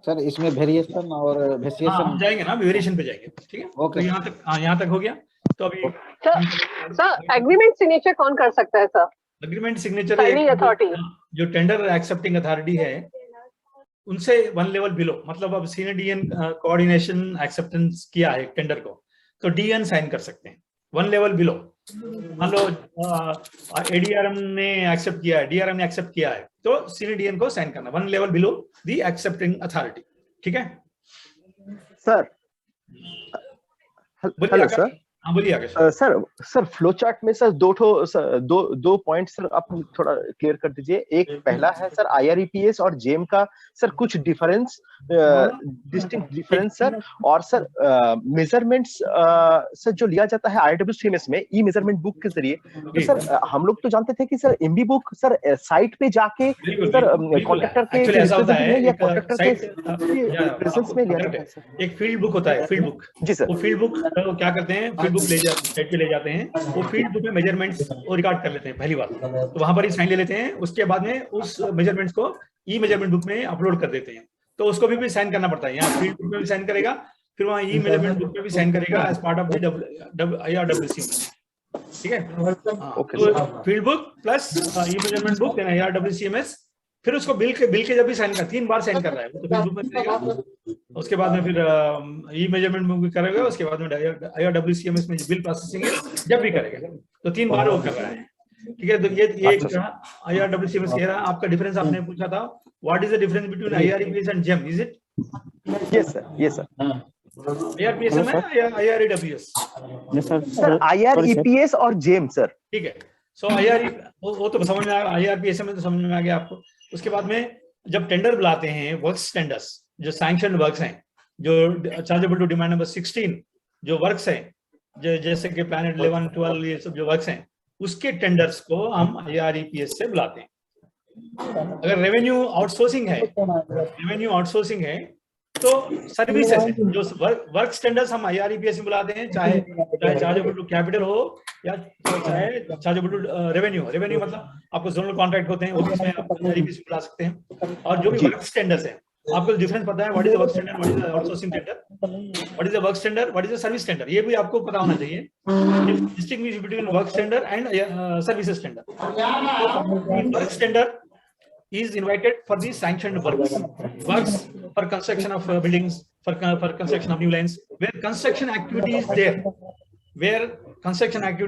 Sir इसमें वेरिएशन और हाँ, हम वेरिएशन जाएंगे ना, वेरिएशन पे जाएंगे, ठीक है। ओके। तो यहाँ तक, हाँ यहाँ तक हो गया। तो अभी सर एग्रीमेंट सिग्नेचर कौन कर सकता है sir? Agreement signature Signing authority. जो टेंडर एक्सेप्टिंग अथॉरिटी है उनसे वन लेवल बिलो, मतलब अब सीनियर डीएन कोऑर्डिनेशन एक्सेप्टेंस किया है टेंडर को, तो डीएन साइन कर सकते हैं वन लेवल बिलो। मान लो एडीआरएम ने एक्सेप्ट किया है, डीआरएम ने एक्सेप्ट किया है, तो सीनियर डीएन को साइन करना one level below the accepting authority, ठीक है। सर बोलिए हेलो आकाश। सर। हाँ बोलिए आकाश। सर फ्लो चार्ट में सर दो पॉइंट सर आप थोड़ा क्लियर कर दीजिए। एक पहला है सर आईआरईपीएस और जेम का सर कुछ डिफरेंस, डिस्टिंक्ट डिफरेंस सर, और सर मेजरमेंट्स सर जो लिया जाता है आईडब्ल्यूसीएमएस में ई मेजरमेंट बुक के जरिए, तो सर हम लोग तो जानते थे कि sir MB book sir site पे जाके सर कॉन्ट्रैक्टर के या कॉन्ट्रैक्टर के प्रेजेंस में लिया जाता है सर। एक फील्ड बुक होता है, फील्ड बुक जी सर। वो फील्ड बुक क्या करते हैं, फील्ड बुक साइट पे ले जाते हैं, वो फील्ड बुक में मेजरमेंट्स वो रिकॉर्ड कर लेते हैं पहली बार, तो वहां पर ही साइन ले लेते हैं। उसके बाद में उस मेजरमेंट्स को ई मेजरमेंट बुक में अपलोड कर देते हैं, तो उसको भी साइन करना पड़ता है। यहाँ फील्ड बुक में भी साइन करेगा, फिर वहाँ ई मेजरमेंट बुक में भी साइन करेगा as part of the IRWCMS, ठीक है। तो field book plus e measurement book then IRWCMS, फिर उसको बिल के जब भी साइन कर 3 बार साइन कर रहा है, तो फील्ड बुक में करेगा, उसके बाद में फिर ई मेजरमेंट बुक भी करेगा, उसके बाद में IRWCMS में बिल प्रोसेसिंग है जब भी करेगा, तो 3 बार वो कर रहा है, ठीक है। तो ये IRWCMS कह रहा है। आपका डिफरेंस आपने पूछा था, what is the difference between IREPS and GeM, is it? Yes sir, yes sir. IRPS में या IREWS? सर IREPS और जेम सर, ठीक है। सो IRE वो तो समझ में आया, IRPS में तो समझ में आ गया आपको। उसके बाद में जब टेंडर बुलाते हैं, वर्क्स टेंडर्स जो सैंक्शन वर्क्स हैं, जो चार्जेबल टू डिमांड नंबर 16 जो वर्क्स हैं, जैसे कि प्लैनेट 11, 12 ये सब जो वर्क्स हैं, उसके टेंडर्स को हम IREPS से बुलाते हैं। अगर रेवेन्यू आउटसोर्सिंग है तो सर्विसेज है, जो वर्क स्टैंडर्ड्स हम IREPS में बुलाते हैं, चाहे चार्जेबल टू कैपिटल हो या चाहे चार्जेबल टू रेवेन्यू मतलब आपको जोनल कॉन्ट्रैक्ट होते हैं, वो भी इसमें आप IREPS में बुला सकते हैं। और जो भी वर्क स्टैंडर्ड्स है, आपको डिफरेंस पता है, what is the work standard, what is the outsourcing tender, what is the work standard, what is the service tender, ये भी आपको पता होना चाहिए। Distinguish between work standard and services tender. Work standard is invited for the sanctioned works for construction of buildings, for construction of new lines, where construction activity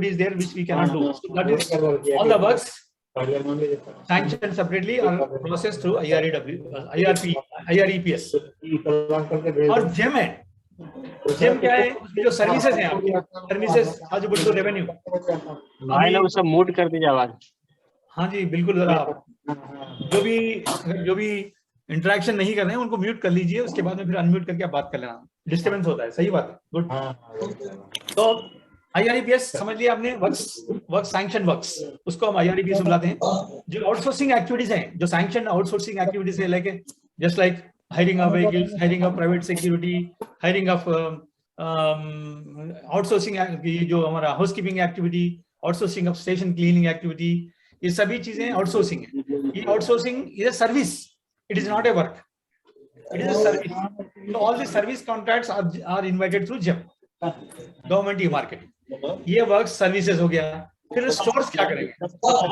is there, which we cannot do. So that is all the works sanctioned separately are processed through IREPS. और जेम है, जेम क्या है, उसमें जो सर्विसेज हैं आपकी, सर्विसेज चार्जेबल टू रेवेन्यू। भाई लोग सब मूड कर दीजिए आवाज। हाँ जी बिल्कुल, जरा जो भी इंटरेक्शन नहीं कर रहे हैं उनको म्यूट कर लीजिए, उसके बाद में फिर अनम्यूट करके आप बात कर लेना, डिस्टर्बेंस होता है। सही बात है, गुड। तो IREPS समझ लिया आपने, वर्क सैंक्शन वर्क्स, उसको हम IREPS बुलाते हैं। जो आउटसोर्सिंग एक्टिविटीज हैं, जो सैंक्शन आउटसोर्सिंग एक्टिविटीज है, like just like hiring of vehicles, hiring of private security, hiring of outsourcing, जो हमारा housekeeping activity, outsourcing of station cleaning activity, ये सभी चीजें आउटसोर्सिंग है। ये outsourcing is a service, it is not a work, it is a service. So all the service contracts are invited through GEM, government e-marketing. ये वर्क सर्विसेज हो गया। फिर स्टोर्स क्या करेंगे?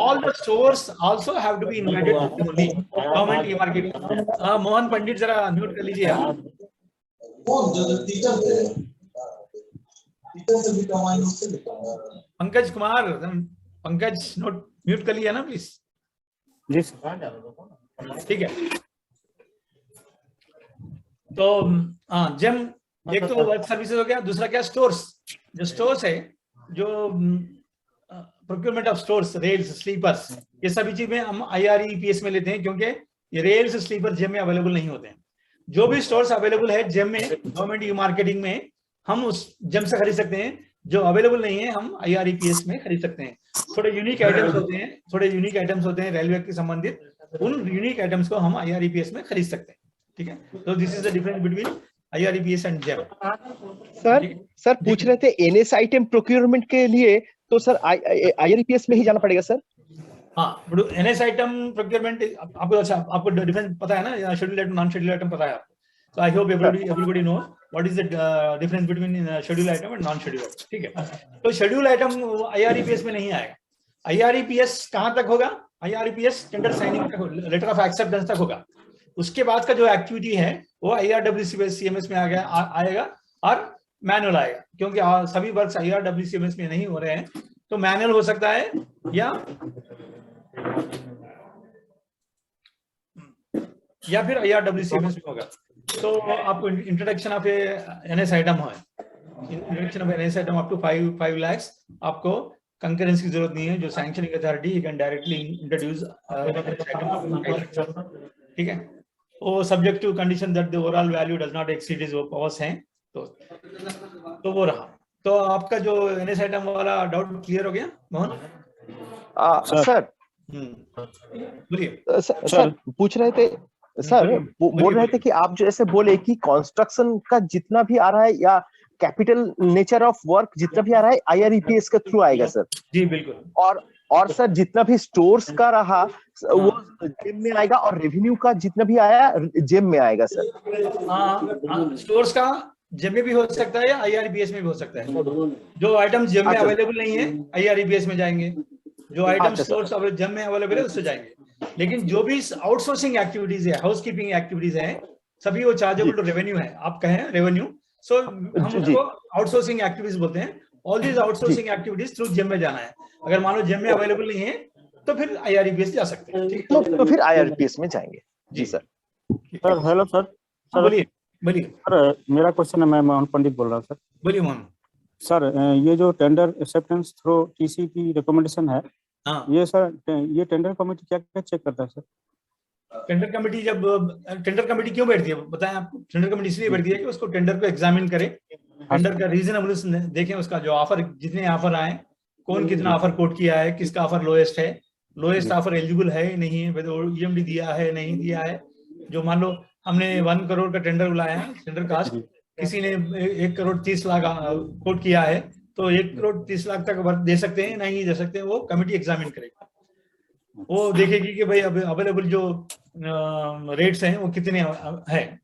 All the stores also have to be invited to the government e-marketing. Mohan पंडित जरा म्यूट कर लीजिए आप। पंकज कुमार, पंकज नोट म्यूट कर लिया ना प्लीज। जी ठीक है। तो जेम एक तो वर्क सर्विसेज हो गया, दूसरा क्या स्टोर्स। जो स्टोर्स है, जो procurement of stores, rails, sleepers, ये सभी चीजें हम IREPS में लेते हैं, क्योंकि ये रेल्स स्लीपर जेम में अवेलेबल नहीं होते हैं। जो भी स्टोर्स अवेलेबल है जेम में, गवर्नमेंट ई-मार्केटिंग में, हम उस जेम से खरीद सकते हैं। जो अवेलेबल नहीं है हम IREPS में खरीद सकते हैं। थोड़े यूनिक आइटम्स होते हैं रेलवे के संबंधित, उन यूनिक आइटम्स को हम IREPS में खरीद सकते हैं। ठीक है, तो this is the difference between IREPS and GeM. Sir पूछ रहे थे NS आइटम प्रोक्योरमेंट के लिए, तो सर IREPS में ही जाना पड़ेगा सर? हाँ, NS आइटम प्रोक्योरमेंट आपको, अच्छा आपको डिफरेंस पता है ना, schedule item, non schedule item पता है आपको। So I hope everybody knows what is the difference between schedule item and non schedule item. ठीक है, तो schedule item IREPS में नहीं आएगा. IREPS कहाँ तक होगा? IREPS टेंडर साइनिंग तक, लेटर ऑफ एक्सेप्टेंस तक होगा. उसके बाद का जो एक्टिविटी है वो IRWCMS में आएगा और मैनुअल आएगा, क्योंकि सभी वर्क्स IRWCMS में नहीं हो रहे हैं, तो मैनुअल हो सकता है या फिर IRWCMS में होगा. तो आपको इंट्रोडक्शन ऑफ NS आइटम है, introduction of NS item up to 5 lakhs, आपको कंकरेंस की जरूरत नहीं है. जो sanctioning authority you can directly introduce, ठीक है, वो subject to condition that the overall value does not exceed his powers हैं. तो वो रहा. तो आपका जो NS आइटम वाला डाउट क्लियर हो गया मोहन? सर बोलिए. सर पूछ रहे थे सर, बोल रहे थे कि आप जो ऐसे बोले कि कंस्ट्रक्शन का जितना भी आ रहा है या कैपिटल नेचर ऑफ वर्क जितना भी आ रहा है IREPS के थ्रू आएगा सर. जी बिल्कुल. और सर जितना भी स्टोर्स का रहा वो जेम में आएगा, और रेवेन्यू का जितना भी आया जेम में आएगा सर. स्टोर्स का जेम में भी हो सकता है या IREPS में भी हो सकता है. जो आइटम जेम में अवेलेबल नहीं है IREPS में जाएंगे, जो आइटम स्टोर्स जेम में अवेलेबल है उससे जाएंगे. लेकिन जो भी आउटसोर्सिंग एक्टिविटीज है, हाउसकीपिंग एक्टिविटीज हैं, सभी वो चार्जेबल टू रेवेन्यू है. आप कहें रेवेन्यू, सो हम उसको आउटसोर्सिंग एक्टिविटीज बोलते हैं. All these outsourcing activities through GeM में जाना है. अगर मान लो जेम में अवेलेबल नहीं है तो फिर IREPS जा सकते हैं. तो फिर IREPS में जाएंगे. जी सर. Sir hello sir. बोलिए. सर मेरा क्वेश्चन है, मैं मोहन पंडित बोल रहा हूँ सर. बोलिए मोहन. सर ये जो टेंडर एक्सेप्टेंस थ्रू TC की रिकमेंडेशन है, ये सर ये टेंडर कमेटी क्या क्या चेक करता है sir? Tender committee tender committee क्यों बैठती है बताएं आपको? टेंडर कमेटी इसलिए बैठती है कि उसको टेंडर को एग्जामिन करे, टेंडर का रीजनेबलनेस देखें, उसका जो ऑफर, जितने ऑफर आए, कौन कितना ऑफर कोट किया है, किसका ऑफर लोएस्ट है, लोएस्ट ऑफर एलिजिबल है नहीं है, EMD दिया है नहीं दिया है. जो मान लो हमने 1 करोड़ का टेंडर बुलाया है, टेंडर कास्ट, किसी ने 1 करोड़ 30 लाख कोट किया है, तो 1 करोड़ 30 लाख तक वर्क दे सकते हैं नहीं दे सकते हैं, वो कमेटी एग्जामिन करेगा. वो देखेगी कि भाई अब अवेलेबल जो रेट्स हैं वो कितने हैं,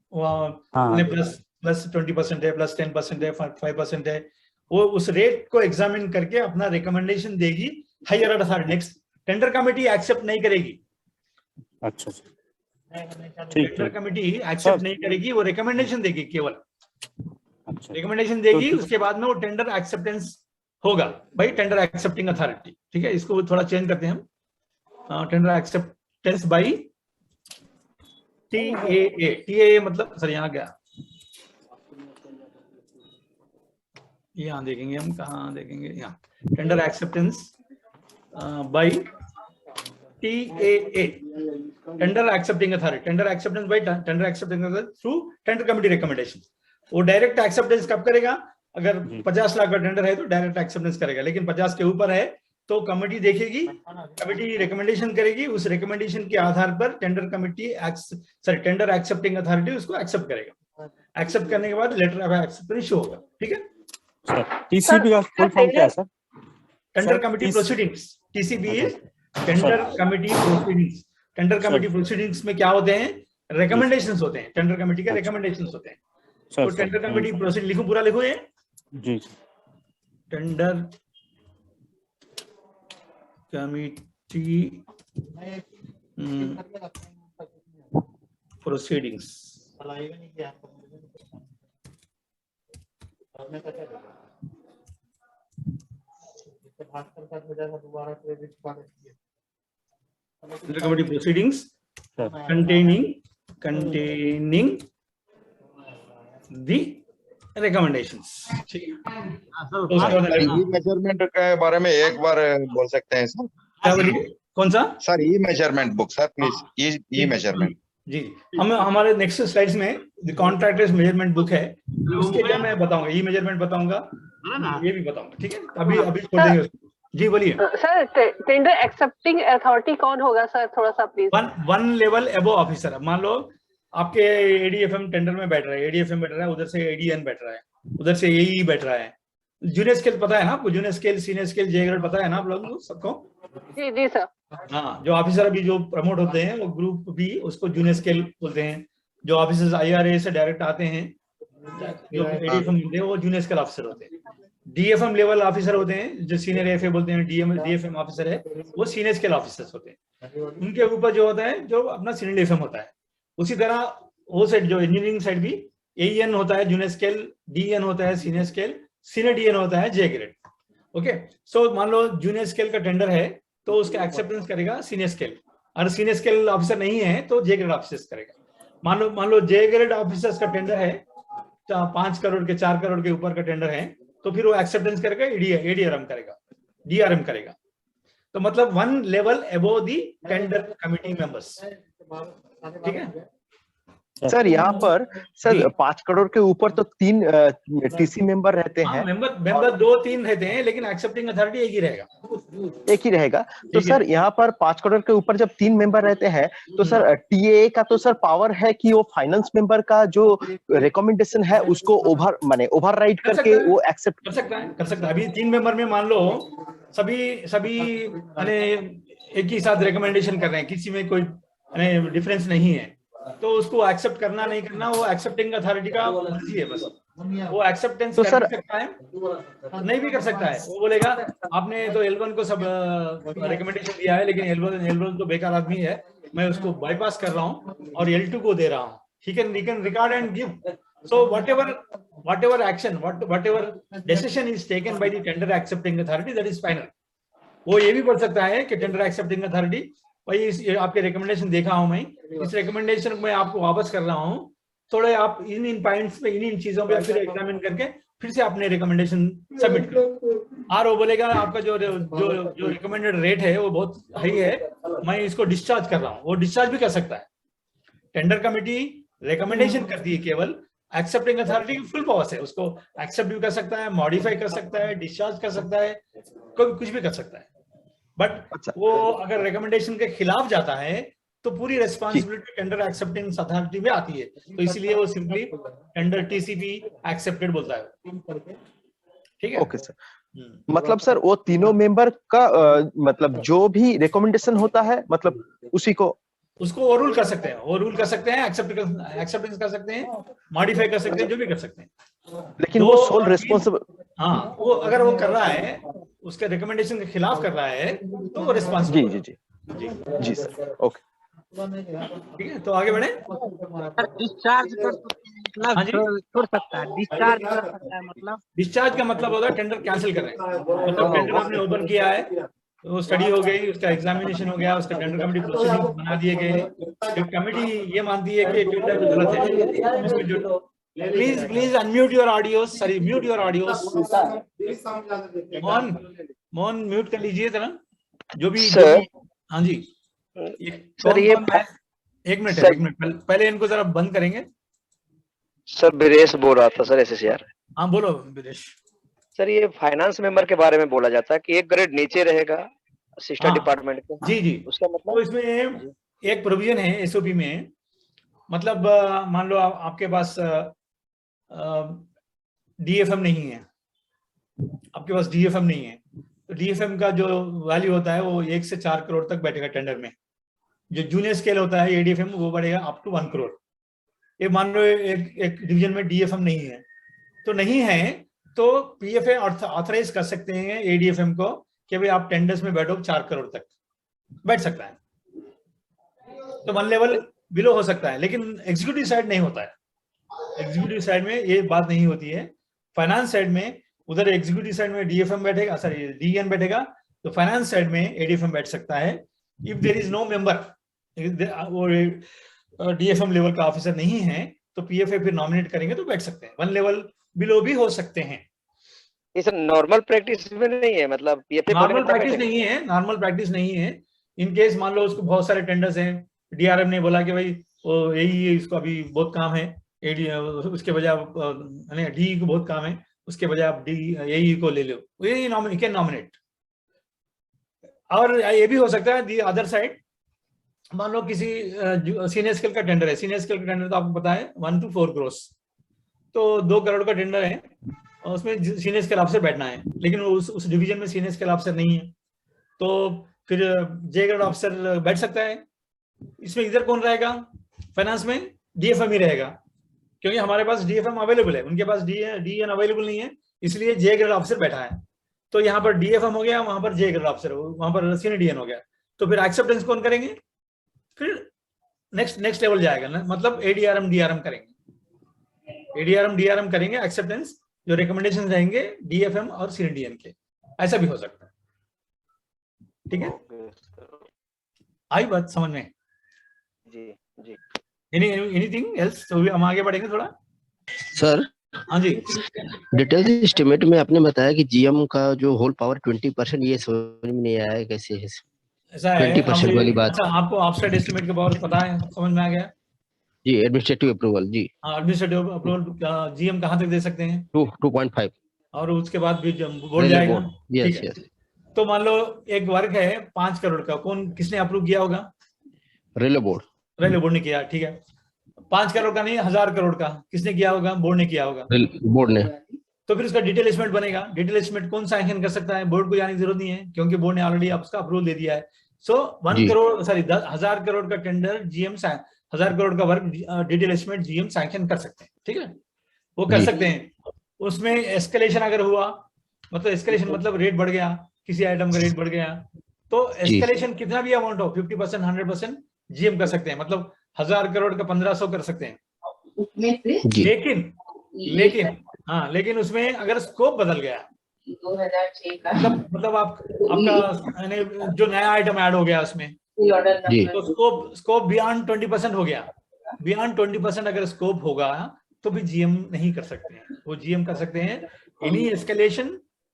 प्लस 20% है, प्लस 10% है, 5% है. वो उस रेट को एग्जामिन करके अपना रिकमेंडेशन देगी higher authority. Next tender committee accept नहीं करेगी. अच्छा टेंडर कमेटी एक्सेप्ट नहीं करेगी, वो रिकमेंडेशन देगी केवल. रिकमेंडेशन देगी, उसके बाद में वो टेंडर एक्सेप्टेंस होगा भाई, टेंडर एक्सेप्टिंग अथॉरिटी. ठीक है, इसको थोड़ा चेंज करते हैं हम. टेंडर एक्सेप्टेंस बाई TAA मतलब सर यहाँ गया, यहाँ देखेंगे हम, कहाँ देखेंगे, यहाँ tender acceptance by TAA, tender accepting authority. Tender acceptance by tender accepting authority through tender committee recommendation. वो डायरेक्ट एक्सेप्टेंस कब करेगा? अगर 50 लाख का टेंडर है तो डायरेक्ट एक्सेप्टेंस करेगा, लेकिन 50 के ऊपर है तो कमेटी देखेगी, कमेटी रिकमेंडेशन करेगी, उस रिकमेंडेशन के आधार पर tender committee tender accepting authority उसको एक्सेप्ट करेगा. एक्सेप्ट करने के बाद लेटर ऑफ एक्सेप्टेंस इशू होगा. ठीक है सर. TCP का फुल फॉर्म क्या है sir? Tender committee proceedings. TCP is tender committee proceedings. Tender committee proceedings में क्या होते हैं? रिकमेंडेशंस होते हैं. टेंडर कमेटी का रिकमेंडेशंस होते हैं. तो टेंडर कमेटी प्रोसीड लिखो, पूरा लिखो ये. जी. Tender committee proceedings. Committee proceedings containing the recommendations. Measurement के बारे में एक बार बोल सकते हैं सर? क्या बोलिए? कौन सा sir? Measurement book sir please. Measurement जी, हम हमारे नेक्स्ट स्लाइड्स में कॉन्ट्रैक्टर्स मेजरमेंट बुक है, उसके लिए मैं बताऊंगा, मेजरमेंट बताऊंगा, ये भी बताऊंगा. ठीक है, अभी छोड़ देंगे उसको. जी बोलिए सर. टेंडर एक्सेप्टिंग अथॉरिटी कौन होगा सर, थोड़ा सा please? One level above officer. मान लो आपके ADFM टेंडर में बैठ रहा है, ADFM बैठ रहा है, उधर से ADN बैठ रहा है, उधर से AE बैठ रहा है. जूनियर स्केल पता है ना आपको? जूनियर स्केल, सीनियर स्केल, जे ग्रेड पता है ना आप लोगों को सबको? जी जी सर. हाँ, जो ऑफिसर अभी जो प्रमोट होते हैं वो ग्रुप भी उसको जूनियर स्केल बोलते हैं. जो ऑफिसर्स IRA से डायरेक्ट आते हैं, जो ADFM होते हैं, वो जूनियर स्केल ऑफिसर होते हैं। DFM लेवल ऑफिसर होते हैं, जो सीनियर AFA बोलते हैं, DFM ऑफिसर है, वो सीनियर स्केल ऑफिसर्स होते हैं। उनके ऊपर जो होता है, जो अपना सीनियर DFM होता है। उसी तरह वो साइड, जो इंजीनियरिंग साइड भी AEN होता है जूनियर स्केल, DEN होता है सीनियर स्केल, सीनियर DN होता है J ग्रेड। ओके, सो मान लो जूनियर स्केल का टेंडर है तो उसका एक्सेप्टेंस करेगा सीनियर स्केल, अगर सीनियर स्केल ऑफिसर नहीं है तो J ग्रेड ऑफिसर्स करेगा। मान लो J ग्रेड ऑफिसर्स का टेंडर है 5 करोड़ के, 4 करोड़ के ऊपर का टेंडर है, तो फिर वो एक्सेप्टेंस करेगा ADRM करेगा, DRM करेगा। तो मतलब 1 लेवल अबव दी टेंडर कमिटी मेंबर्स। ठीक है सर, यहाँ पर सर 5 करोड़ के ऊपर तो 3 TC मेंबर रहते हैं। मेंबर 2-3 रहते हैं, लेकिन एक्सेप्टिंग अथॉरिटी एक ही रहेगा। तो सर यहाँ पर 5 करोड़ के ऊपर जब 3 मेंबर रहते हैं तो सर TAA का तो सर पावर है कि वो फाइनेंस मेंबर का जो रिकमेंडेशन है उसको ओवरराइड करके वो एक्सेप्ट कर सकता है। अभी 3 मेंबर में मान लो सभी एक ही साथ रिकमेंडेशन कर रहे हैं, किसी में कोई डिफरेंस नहीं है, तो उसको एक्सेप्ट करना नहीं करना वो एक्सेप्टिंग अथॉरिटी का मर्जी है। बस वो एक्सेप्टेंस तो कर सकता है, नहीं भी कर सकता है। वो बोलेगा आपने तो L1 को सब रिकमेंडेशन दिया है, लेकिन L1 तो बेकार आदमी है, मैं उसको बाईपास कर रहा हूँ और L2 को दे रहा हूँ। he can record and give. So whatever action, whatever decision is taken by the tender accepting authority, that is final. वो ये भी बोल सकता है कि टेंडर एक्सेप्टिंग अथॉरिटी, भाई आपके रिकमेंडेशन देखा हूं मैं, इस रिकमेंडेशन को मैं आपको वापस कर रहा हूं, थोड़े आप इन पॉइंट्स पे, इन चीजों पे फिर एग्जामिन करके फिर से अपने रिकमेंडेशन सबमिट करो। और वो बोलेगा आपका जो रिकमेंडेड रेट है वो बहुत हाई है, मैं इसको डिस्चार्ज कर रहा हूँ, वो डिस्चार्ज भी कर सकता है। टेंडर कमेटी रिकमेंडेशन करती है, केवल एक्सेप्टिंग अथॉरिटी की फुल पावर्स है, उसको एक्सेप्ट भी कर सकता है, मॉडिफाई कर सकता है, डिस्चार्ज कर सकता है, कुछ भी कर सकता है। बट वो अगर रिकमेंडेशन के खिलाफ जाता है तो पूरी रिस्पांसिबिलिटी टेंडर एक्सेप्टिंग अथॉरिटी में आती है, तो इसलिए वो सिंपली टेंडर TCP एक्सेप्टेड बोलता है। ठीक है, ओके सर। मतलब सर वो तीनों मेंबर का मतलब जो भी रिकमेंडेशन होता है, मतलब उसी को उसको ओवररूल कर सकते हैं, एक्सेप्टेंस कर सकते हैं, मॉडिफाई कर सकते हैं, जो भी कर सकते हैं। लेकिन वो सोल रिस्पांसिबल, हाँ, वो अगर वो कर रहा है, उसके रिकमेंडेशन के खिलाफ कर रहा है, तो वो रिस्पांसिबल। जी सर, ओके, ठीक है। तो आगे बढ़े। डिस्चार्ज कर छोड़ सकता है, डिस्चार्ज कर सकता है, मतलब डिस्चार्ज का मतलब होता है टेंडर कैंसिल कर रहे हैं, मतलब टेंडर आपने ओपन किया है, वो स्टडी हो गई, उसका एग्जामिनेशन हो गया, उसका टेंडर कमेटी प्रोसीडिंग बना दिए गए, जब कमेटी ये मानती है कि टेंडर गलत है, please unmute your audios, sorry mute your audios. Mohan mute कर लीजिए जरा, जो भी। हाँ जी सर, ये एक मिनट पहले इनको जरा बंद करेंगे। सर वीरेश बोल रहा था सर, SSR। हाँ बोलो वीरेश। सर ये फाइनेंस मेंबर के बारे में बोला जाता है कि एक ग्रेड नीचे रहेगा सिस्टर डिपार्टमेंट के। जी, उसका मतलब तो इसमें एक प्रोविजन है SOP में, मतलब मान लो आपके पास DFM नहीं है, आपके पास DFM नहीं है, तो DFM का जो वैल्यू होता है वो 1 से 4 करोड़ तक बैठेगा टेंडर में। जो जूनियर स्केल होता है ADFM, वो बढ़ेगा अप टू 1 करोड़। ये मान लो एक डिवीजन में DFM नहीं है, तो नहीं है तो PFA ऑथराइज कर सकते हैं ADFM को कि भाई आप टेंडर्स में बैठो, 4 करोड़ तक बैठ सकता है, तो 1 लेवल बिलो हो सकता है, लेकिन एग्जीक्यूटिव साइड नहीं होता है। एग्जीक्यूटिव साइड में ये बात नहीं होती है। फाइनेंस साइड में, उधर एग्जीक्यूटिव साइड में DFM बैठेगा, सॉरी DN बैठेगा, तो फाइनेंस साइड में ADFM बैठ सकता है। If there is no member, वो DFM लेवल का ऑफिसर नहीं है, तो PFA फिर नॉमिनेट करेंगे तो बैठ सकते हैं, 1 लेवल बिलो भी हो सकते हैं। ये सर नॉर्मल प्रैक्टिस में नहीं है, मतलब PFA नॉर्मल प्रैक्टिस नहीं है। इन केस मान लो उसको बहुत सारे टेंडर्स हैं, DRM ने बोला कि भाई वो यही इसको अभी बहुत काम है, उसके बजाय DE को बहुत काम है, उसके बजाय आप DE को ले लो, यही नॉमिनेट। और ये भी हो सकता है दी अदर साइड, मान लो किसी सीनियर स्केल का टेंडर है, सीनियर स्केल का टेंडर तो आपको पता है 1 to 4 crores, तो 2 करोड़ का टेंडर है, उसमें सीनियर स्केल ऑफिसर बैठना है, लेकिन उस डिवीजन में सीनियर स्केल ऑफिसर नहीं है, तो फिर J ग्रेड ऑफिसर बैठ सकता है। इसमें इधर कौन रहेगा फाइनेंस में? डीएफएम ही रहेगा, क्योंकि हमारे पास डीएफएम अवेलेबल है, उनके पास डीएन अवेलेबल नहीं है, इसलिए जे ग्रेड ऑफिसर बैठा है। तो यहाँ पर डीएफएम हो गया, वहां पर जे ग्रेड ऑफिसर, वहां पर सीनियर डीएन हो गया। तो फिर एक्सेप्टेंस कौन करेंगे? फिर नेक्स्ट लेवल जाएगा ना, मतलब एडीआरएम डीआरएम करेंगे, एडीआरएम डीआरएम करेंगे, एक्सेप्टेंस जो रिकमेंडेशन रहेंगे डीएफएम और सीनियर डीएन के, ऐसा भी हो सकता है। ठीक है, आई बात समझ में? जी जी। Anything else? तो हम आगे बढ़ेंगे थोड़ा। सर हाँ जी, डिटेल एस्टिमेट में आपने बताया कि जीएम का जो होल पावर 20%, ये समझ में नहीं आया कैसे है ऐसा है 20% वाली बात। अच्छा, आपको ऑफसेट एस्टिमेट के बारे में पता है, समझ में आ गया? जी, एडमिनिस्ट्रेटिव अप्रूवल जी। हाँ, एडमिनिस्ट्रेटिव अप्रूवल जीएम कहाँ तक दे सकते हैं? 2.5 और उसके बाद भी बोर्ड जाएगा। यस ठीक है। यस। तो मान लो एक वर्क है 5 करोड़ का, किसने अप्रूव किया होगा? Railway board. रेलवे बोर्ड ने किया, ठीक है। 5 करोड़ का नहीं, 1000 करोड़ का किसने किया होगा? बोर्ड ने किया होगा। बोर्ड ने। तो फिर उसका डिटेल एस्टिमेट बनेगा। डिटेल एस्टिमेट कौन सैंक्शन कर सकता है? बोर्ड को जाने की जरूरत नहीं है, क्योंकि बोर्ड ने ऑलरेडी उसका अप्रूवल दे दिया है। सो 1 करोड़ सॉरी 1000 करोड़ का टेंडर जीएम 1000 करोड़ का work detail estimate GM sanction कर सकते हैं। ठीक है, वो कर सकते हैं। उसमें एस्केलेशन अगर हुआ, मतलब एस्केलेशन मतलब रेट बढ़ गया, किसी आइटम का रेट बढ़ गया, तो एस्केलेशन कितना भी अमाउंट हो, 50% 100% जीएम कर सकते हैं। मतलब 1000 करोड़ का 1500 कर सकते हैं। लेकिन उसमें अगर स्कोप बदल गया, 2006 का मतलब आपका जो नया आइटम ऐड हो गया उसमें, तो स्कोप बियॉन्ड 20% हो गया। बियॉन्ड 20% अगर स्कोप होगा तो भी जीएम नहीं कर सकते हैं। वो जीएम कर सकते हैं any escalation,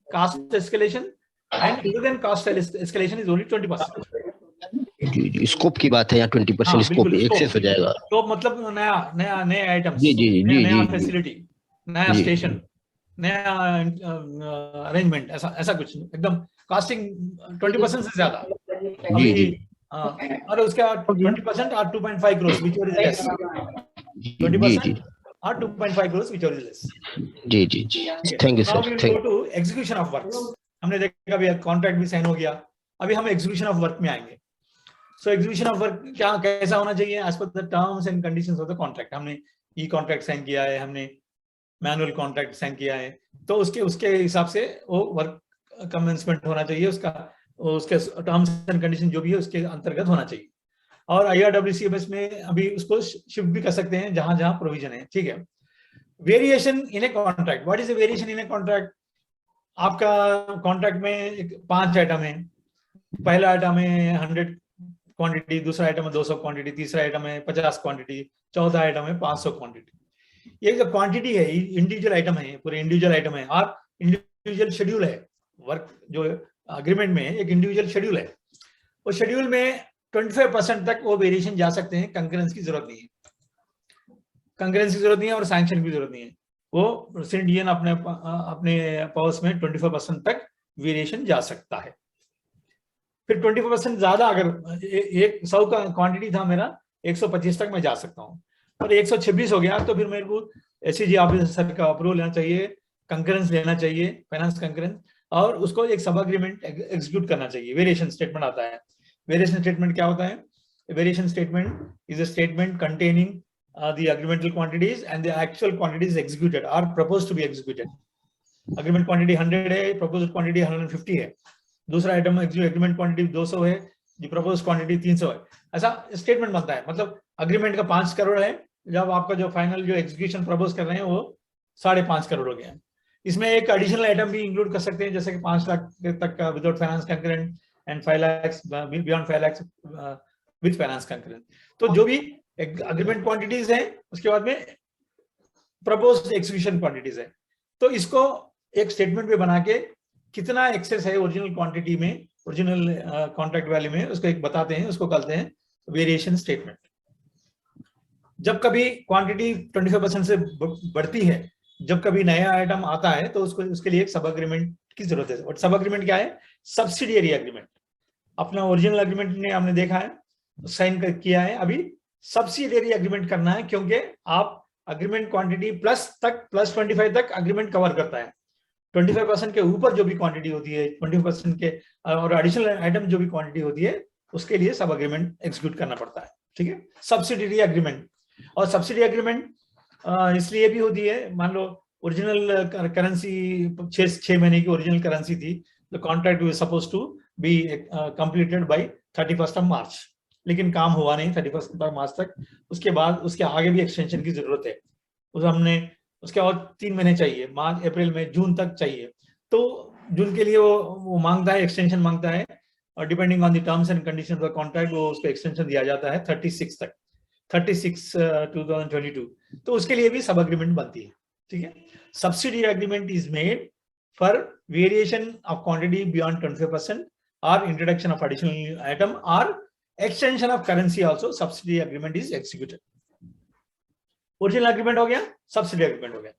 cost escalation and even cost escalation is only 20%। जी, स्कोप की बात है, यहाँ 20% स्कोप एक्सेस हो जाएगा। तो मतलब नया आइटम, नया फैसिलिटी, नया स्टेशन, नया अरेंजमेंट, ऐसा कुछ एकदम कास्टिंग 20% से ज्यादा। और उसका 20% और 2.5 करोड़ which is less, 20% और 2.5 करोड़ which is less। जी जी जी, thank you sir. Thank you. To execution of works, हमने देखा अभी कॉन्ट्रैक्ट भी साइन हो गया, अभी हम एग्जीक्यूशन ऑफ वर्क में आएंगे। सो एग्जीक्यूशन ऑफ वर्क कैसा होना चाहिए? As per the terms and conditions of the contract. हमने ई कॉन्ट्रैक्ट साइन किया है, हमने मैनुअल कॉन्ट्रैक्ट साइन किया है, तो उसके हिसाब से वो वर्क कमेंसमेंट होना चाहिए, उसके टर्म्स एंड कंडीशन जो भी है उसके अंतर्गत होना चाहिए। और IRWCMS में अभी उसको शिफ्ट भी कर सकते हैं जहां जहां प्रोविजन है। ठीक है। Variation in a contract, what is the variation in a contract? आपका कॉन्ट्रैक्ट में 5 आइटम है। पहला आइटम है 100 क्वांटिटी, दूसरा आइटम है 200 क्वांटिटी, तीसरा आइटम है 50 क्वांटिटी, चौथा आइटम है 500 क्वांटिटी। ये जो क्वांटिटी है इंडिविजुअल आइटम है, पूरे इंडिविजुअल आइटम है और इंडिविजुअल शेड्यूल है। वर्क जो अग्रीमेंट में एक इंडिविजुअल शेड्यूल है, वो शेड्यूल में 25% तक वो वेरिएशन जा सकते हैं। कंकरेंस की जरूरत नहीं है, कंकरेंस की जरूरत नहीं है और सैंक्शन की जरूरत नहीं है। वो सिंडियन अपने पावर्स में 25% तक वेरिएशन जा सकता है। फिर 25% ज्यादा, अगर 100 का क्वांटिटी था मेरा, 125 तक मैं जा सकता हूँ। और 126 हो गया तो फिर मेरे को SCG ऑफिसर का अप्रूवल लेना चाहिए, कंकरेंस लेना चाहिए, फाइनेंस कंकरेंस, और उसको एक सब अग्रीमेंट एग्जीक्यूट करना चाहिए। वेरिएशन स्टेटमेंट आता है। वेरिएशन स्टेटमेंट क्या होता है? Variation statement is a statement containing the agreemental quantities and the actual quantities executed or proposed to be executed. Agreement quantity 100 है, proposed quantity 150 है। दूसरा आइटम एग्रीमेंट क्वांटिटी 200 है, जी प्रपोज क्वांटिटी 300 है। ऐसा स्टेटमेंट बनता है। मतलब अग्रीमेंट का 5 करोड़ है, जब आपका जो फाइनल जो एग्जीक्यूशन प्रपोज कर रहे हैं वो 5.5 करोड़ हो गया है। इसमें एक एडिशनल आइटम भी इंक्लूड कर सकते हैं, जैसे कि 5 लाख तक का without finance concurrent and 5 lakh beyond 5 lakh with finance concurrent. तो जो भी अग्रीमेंट क्वांटिटीज है, उसके बाद में प्रपोज्ड एग्जीक्यूशन क्वांटिटीज है, तो इसको एक स्टेटमेंट में बना के कितना एक्सेस है ओरिजिनल क्वांटिटी में, ओरिजिनल कॉन्ट्रैक्ट वैल्यू में, उसको एक बताते हैं, उसको कहते हैं वेरिएशन स्टेटमेंट। जब कभी क्वांटिटी 25% से बढ़ती है, जब कभी नया आइटम आता है, तो उसके लिए एक सब अग्रीमेंट की जरूरत है। और सब अग्रीमेंट क्या है? Subsidiary agreement. अपना ओरिजिनल अग्रीमेंट ने हमने देखा है, साइन किया है, अभी सब्सिडियरी अग्रीमेंट करना है, क्योंकि आप अग्रीमेंट क्वांटिटी प्लस 25 तक अग्रीमेंट कवर करता है। 25% के ऊपर जो भी क्वांटिटी होती है, 20% के और एडिशनल आइटम जो भी क्वांटिटी होती है, उसके लिए सब अग्रीमेंट एग्जीक्यूट करना पड़ता है। ठीक है, सब्सिडियरी अग्रीमेंट। और सब्सिडी एग्रीमेंट इसलिए भी होती है, मान लो ओरिजिनल करेंसी 6 महीने की ओरिजिनल करेंसी थी, the contract was suppose to be completed by 31st March, लेकिन काम हुआ नहीं 31 मार्च तक। उसके बाद उसके आगे भी एक्सटेंशन की जरूरत है, हमने उसके और 3 महीने चाहिए, मार्च, अप्रैल, मई, जून तक चाहिए। तो जून के लिए वो मांगता है, एक्सटेंशन मांगता है, और depending on the terms and condition of the contract वो उसको एक्सटेंशन दिया जाता है 36 तक, 36/2022। तो उसके लिए भी सब एग्रीमेंट बनती है, ठीक है। Subsidy agreement is made for variation of quantity beyond 25% और इंट्रोडक्शन ऑफ एडिशनल आइटम और extension of currency also subsidy agreement is executed. Original agreement हो गया, सब्सिडी एग्रीमेंट हो गया।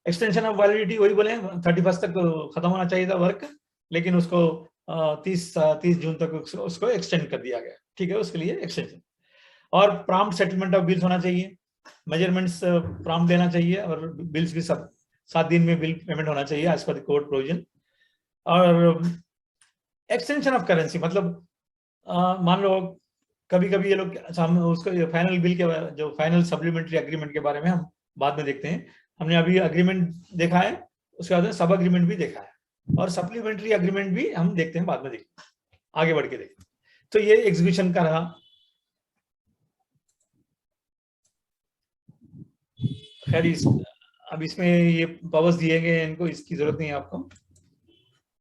एक्सटेंशन ऑफ वैलिडिटी वही बोले 31 तक खत्म होना चाहिए था वर्क, लेकिन उसको 30 जून तक उसको एक्सटेंड कर दिया गया, ठीक है, उसके लिए एक्सटेंशन। और प्रॉम्प्ट सेटलमेंट ऑफ बिल्स होना चाहिए, मेजरमेंट्स प्रॉम्प्ट देना चाहिए, और बिल्स भी सब 7 दिन में बिल पेमेंट होना चाहिए as per the court provision. और एक्सटेंशन ऑफ करेंसी मतलब मान लो कभी कभी ये लोग उसको फाइनल बिल के जो फाइनल सप्लीमेंट्री एग्रीमेंट के बारे में हम बाद में देखते हैं। हमने अभी एग्रीमेंट देखा है, उसके बाद सब एग्रीमेंट भी देखा है, और सप्लीमेंट्री एग्रीमेंट भी हम देखते हैं, बाद में देखते हैं, आगे बढ़ के देखते हैं। तो ये एग्जीक्यूशन का रहा। खैर अब इसमें ये पावर्स दिए गए हैं, इनको इसकी जरूरत नहीं है आपको।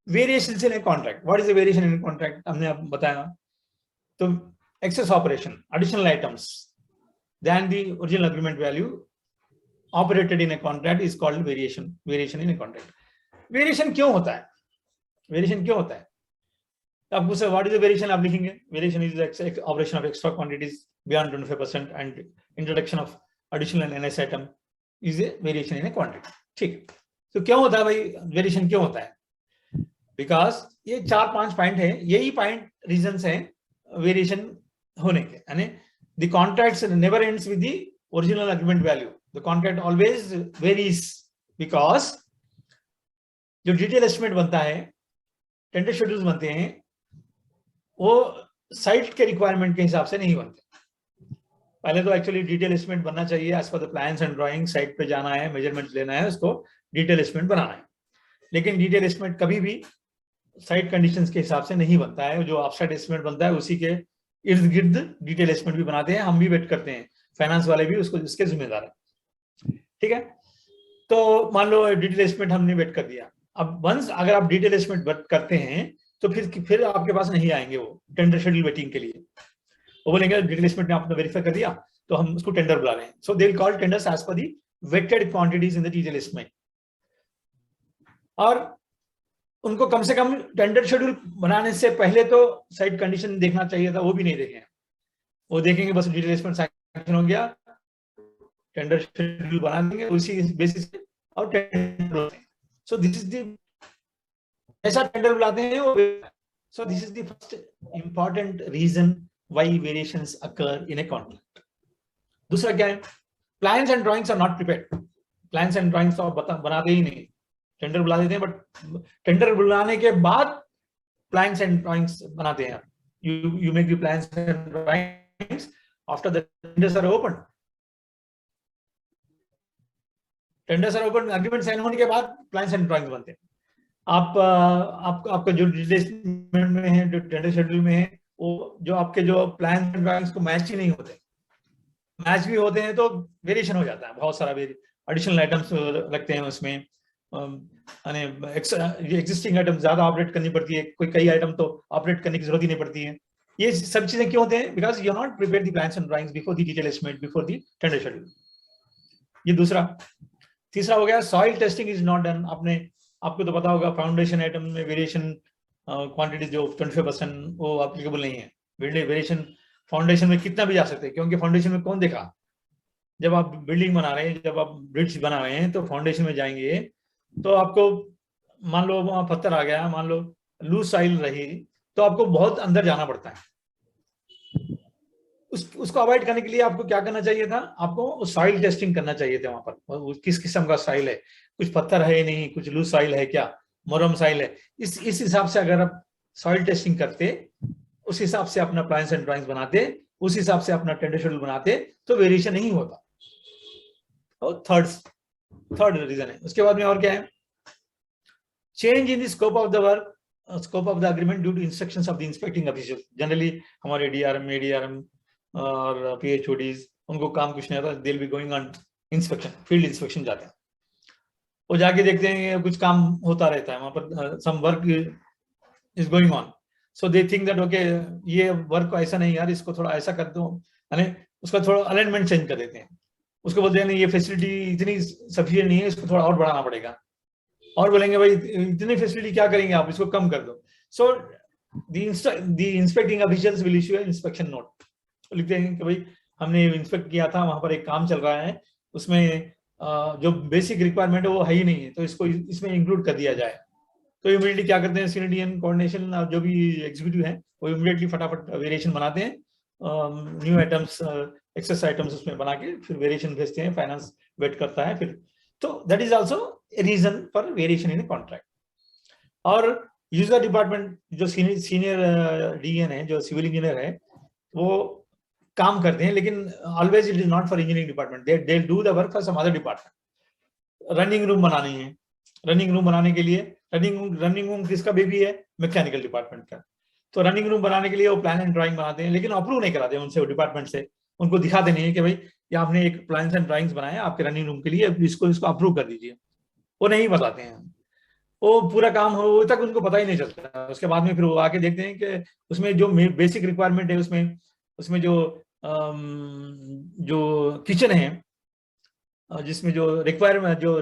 Variation in a contract, what is the variation in contract, हमने आप बताया। तो excess operation, additional items than the original agreement value operated in a contract is called variation in a contract. Variation क्यों होता है? Variation क्यों होता है? आप पूछे what is the variation, आप लिखेंगे variation is the operation of extra quantities beyond 25% and introduction of additional NS item is a variation in a contract. ठीक, तो क्यों होता है भाई variation क्यों होता है? Because ये 4-5 पॉइंट है, यही पॉइंट रीजंस हैं वेरिएशन होने के, यानी the contracts never ends with the original agreement value. The contract always varies because जो डिटेल एस्टिमेट बनता है, टेंडर शेड्यूल्स बनते हैं, वो साइट के रिक्वायरमेंट के हिसाब से नहीं बनते। पहले तो एक्चुअली डिटेल एस्टिमेट बनना चाहिए as per the plans and drawing, site पे जाना है, मेजरमेंट लेना है, उसको डिटेल एस्टिमेट बनाना है। लेकिन डिटेल एस्टिमेट कभी भी साइट कंडीशंस के हिसाब से नहीं बनता है, जो ऑफसाइट एस्टिमेट बनता है उसी के इर्द गिर्द डिटेल एस्टिमेट भी बनाते हैं, हम भी वेट करते हैं, फाइनेंस वाले भी उसको इसके जिम्मेदार है, ठीक है। तो मान लो डिटेल एस्टिमेट हमने वेट कर दिया। अब वंस अगर आप डिटेल एस्टिमेट वेट करते हैं तो फिर आपके पास नहीं आएंगे वो टेंडर शेड्यूल वेटिंग के लिए। वो बोलेंगे डिटेल एस्टिमेट ने आपने वेरीफाई कर दिया तो हम उसको टेंडर बुला रहे हैं। So they will call tenders as per the weighted quantities in the detail estimate. और उनको कम से कम टेंडर शेड्यूल बनाने से पहले तो साइट कंडीशन देखना चाहिए था, वो भी नहीं देखे। वो देखेंगे बस डिटेल एस्टिमेट सैंक्शन हो गया, टेंडर शेड्यूल बना देंगे उसी बेसिस पे और tender. So this is the ऐसा टेंडर बुलाते हैं वो। So this is the first important reason why variations occur in a contract. दूसरा क्या है, plans and drawings are not prepared. Plans and drawings तो बनाते ही नहीं, टेंडर बुला देते हैं, बट टेंडर बुलाने के बाद प्लान्स एंड ड्राइंग्स बनाते हैं। You make the plans and drawings after the tenders are open. Tenders are open, agreement sign होने के बाद प्लान्स एंड ड्राइंग्स बनते हैं। आपका जो डिटेल में है, जो टेंडर शेड्यूल में है, वो जो आपके जो प्लान एंड ड्राइंग्स को मैच ही नहीं होते। मैच भी होते हैं तो वेरिएशन हो जाता है, बहुत सारा एडिशनल आइटम्स लगते हैं उसमें। एग्जिस्टिंग आइटम ज्यादा ऑपरेट करनी पड़ती है, कई आइटम तो ऑपरेट करने की जरूरत ही नहीं पड़ती है। ये सब चीजें क्यों होते हैं? Because you are not prepare the plans and drawings before the detail estimate, before the tender schedule. ये दूसरा। तीसरा हो गया soil testing is not done. आपको तो पता होगा फाउंडेशन आइटम में वेरिएशन क्वांटिटी जो 25% वो एप्लीकेबल नहीं है। वेरिएशन फाउंडेशन में कितना भी जा सकते हैं, क्योंकि फाउंडेशन में कौन देखा? जब आप बिल्डिंग बना रहे हैं, जब आप ब्रिज बना रहे हैं तो फाउंडेशन में जाएंगे तो आपको मान लो वहां पत्थर आ गया, मान लो लूज सॉइल रही, तो आपको बहुत अंदर जाना पड़ता है। उसको अवॉइड करने के लिए आपको क्या करना चाहिए था? आपको सॉइल टेस्टिंग करना चाहिए था। वहां पर किस किस्म का सॉइल है, कुछ पत्थर है नहीं, कुछ लूज सॉइल है क्या, मोरम सॉइल है। इस हिसाब से अगर आप सॉइल टेस्टिंग करते, उस हिसाब से अपना प्लान्स एंड ड्राइंग्स बनाते, उस हिसाब से अपना टेंडर शेड्यूल बनाते, तो वेरिएशन नहीं होता। और थर्ड रीजन है। उसके बाद में और क्या है, change in the scope of the work, scope of the agreement due to instructions of the inspecting officer. Generally हमारे डीआरएम, एडीआरएम और पीएचओडीज, उनको काम कुछ नहीं आता, they will be going on inspection, field inspection जाते हैं, वो जाके देखते हैं कुछ काम होता रहता है वहां पर, some work is going on, so they think that okay ये वर्क को ऐसा नहीं यार, इसको थोड़ा ऐसा कर दो, यानी उसका थोड़ा अलाइनमेंट चेंज कर देते हैं, उसको बोलते हैं नहीं ये फैसिलिटी इतनी सफिशिएंट नहीं है, इसको थोड़ा और बढ़ाना पड़ेगा, और बोलेंगे भाई इतनी फैसिलिटी क्या करेंगे आप, इसको कम कर दो। So the inspecting officials will issue inspection note, लिखते हैं कि भाई हमने इंस्पेक्ट किया था, वहां पर एक काम चल रहा है, उसमें जो बेसिक रिक्वायरमेंट है वो है ही नहीं है, तो इसको इसमें इंक्लूड कर दिया जाए। तो इमीडिएटली क्या करते हैं सीनियर कोऑर्डिनेशन जो भी एग्जीक्यूटिव है वो इमीडिएटली फटाफट वेरिएशन बनाते हैं, न्यू आइटम्स, एक्सेस आइटम्स उसमें बना के फिर वेरिएशन भेजते हैं, फाइनेंस वेट करता है फिर, तो that is also a reason for variation in a contract. और यूजर डिपार्टमेंट जो सीनियर डीएन है, जो सिविल इंजीनियर है, वो काम करते हैं, लेकिन always it is not for engineering department, they do the work for some other department. Running room बनानी है, रनिंग रूम बनाने के लिए रनिंग रूम किसका बेबी है, मैकेनिकल डिपार्टमेंट का, तो रनिंग रूम बनाने के लिए वो प्लान एंड ड्राइंग बनाते हैं, लेकिन अप्रूव नहीं कराते उनसे, वो डिपार्टमेंट से उनको दिखाते नहीं है कि भाई ये आपने एक प्लान एंड ड्राइंग्स बनाए आपके रनिंग रूम के लिए, इसको अप्रूव कर दीजिए, वो नहीं बताते हैं, वो पूरा काम हो तक उनको पता ही नहीं चलता। उसके बाद में फिर वो आके देखते हैं कि उसमें जो बेसिक रिक्वायरमेंट है, उसमें जो किचन है, जिसमें जो रिक्वायरमेंट जो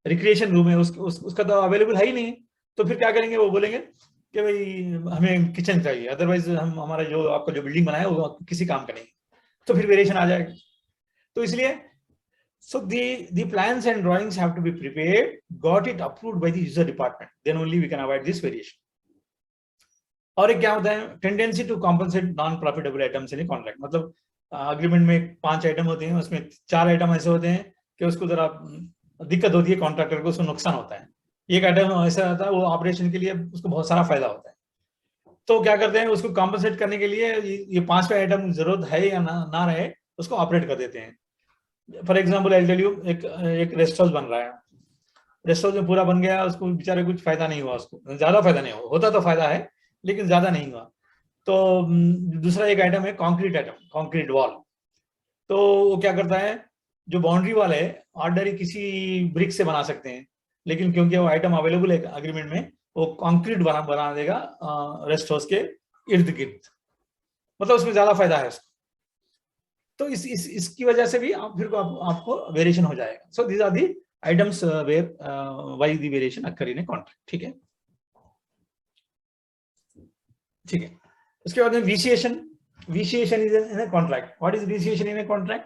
रिक्रिएशन रूम है उसका तो अवेलेबल है ही नहीं, तो फिर क्या करेंगे, वो बोलेंगे कि भाई हमें किचन चाहिए, अदरवाइज हम हमारा जो आपका जो बिल्डिंग बनाया वो किसी काम का नहीं, तो फिर वेरिएशन आ जाएगा। तो इसलिए so the plans and drawings have to be prepared, got it approved by the user department, then only we can avoid this variation. और एक क्या होता है, tendency to compensate non profitable items in contract, मतलब अग्रीमेंट में 5 आइटम होते हैं, उसमें 4 आइटम ऐसे होते हैं कि उसको जरा दिक्कत होती है कॉन्ट्रैक्टर को, उसको नुकसान होता है, एक आइटम ऐसा होता है वो ऑपरेशन के लिए उसको बहुत सारा फायदा होता है, तो क्या करते हैं उसको कॉम्पनसेट करने के लिए ये 5वां आइटम जरूरत है या ना रहे, उसको ऑपरेट कर देते हैं। For example I tell you, एक रेस्ट हाउस बन रहा है, रेस्ट हाउस में पूरा बन गया, उसको बेचारे कुछ फायदा नहीं हुआ, उसको ज्यादा फायदा नहीं हुआ, होता तो फायदा है लेकिन ज्यादा नहीं हुआ। तो दूसरा एक आइटम है कंक्रीट वॉल, तो वो क्या करता है, जो बाउंड्री वॉल है ऑर्डनरी किसी ब्रिक से बना सकते हैं, लेकिन क्योंकि वो आइटम अवेलेबल है अग्रीमेंट में, वो कंक्रीट बना देगा रेस्ट हाउस के इर्द गिर्द, मतलब उसमें ज्यादा फायदा है उसको, तो इसकी वजह से भी आपको वेरिएशन हो जाएगा। So these are the items where why the variation occur in a contract, ठीक है। उसके बाद में vitiation is in a contract. What is vitiation in a contract?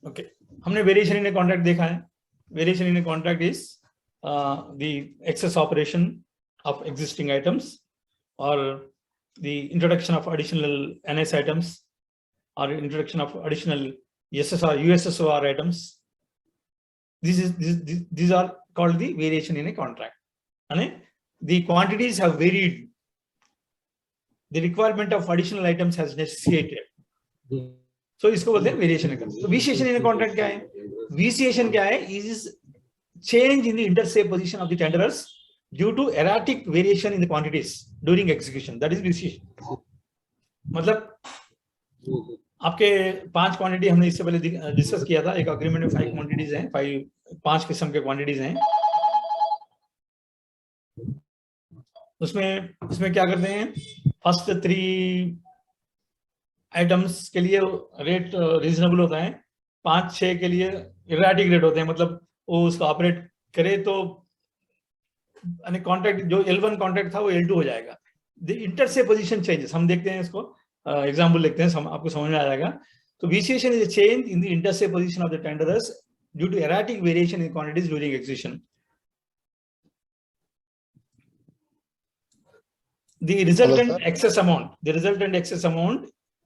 Okay, हमने वेरिएशन इन ए कॉन्ट्रैक्ट देखा है। Variation in a contract is the excess operation of existing items or the introduction of additional NS items or introduction of additional SSR, USSOR items. These are called the variation in a contract. And the quantities have varied. The requirement of additional items has necessitated. So इसको बोलते हैं वेरिएशन का। तो विसिएशन इन कॉन्ट्रैक्ट क्या है? विसिएशन क्या है? Is change in the inter-se position of the tenderers due to erratic variation in the quantities during execution. That is विसिएशन। मतलब आपके 5 क्वांटिटी हमने इससे पहले डिस्कस किया था। एक अग्रीमेंट में 5 क्वांटिटीज हैं, 5 किस्म के क्वांटिटीज हैं। उसमें क्या करते हैं, फर्स्ट 3 आइटम्स के लिए रेट रीजनेबल होता है, 5-6 के लिए इरेटिक रेट होते हैं, मतलब वो उसको ऑपरेट करे तो कॉन्ट्रैक्ट जो L1 कॉन्ट्रैक्ट था वो L2 हो जाएगा। The inter se position changes हम देखते हैं, इसको एग्जांपल देखते हैं, आपको समझ में आ जाएगा। तो vitiation is a change in the inter se position of the tenderers due to erratic variation in quantities during execution. The resultant excess amount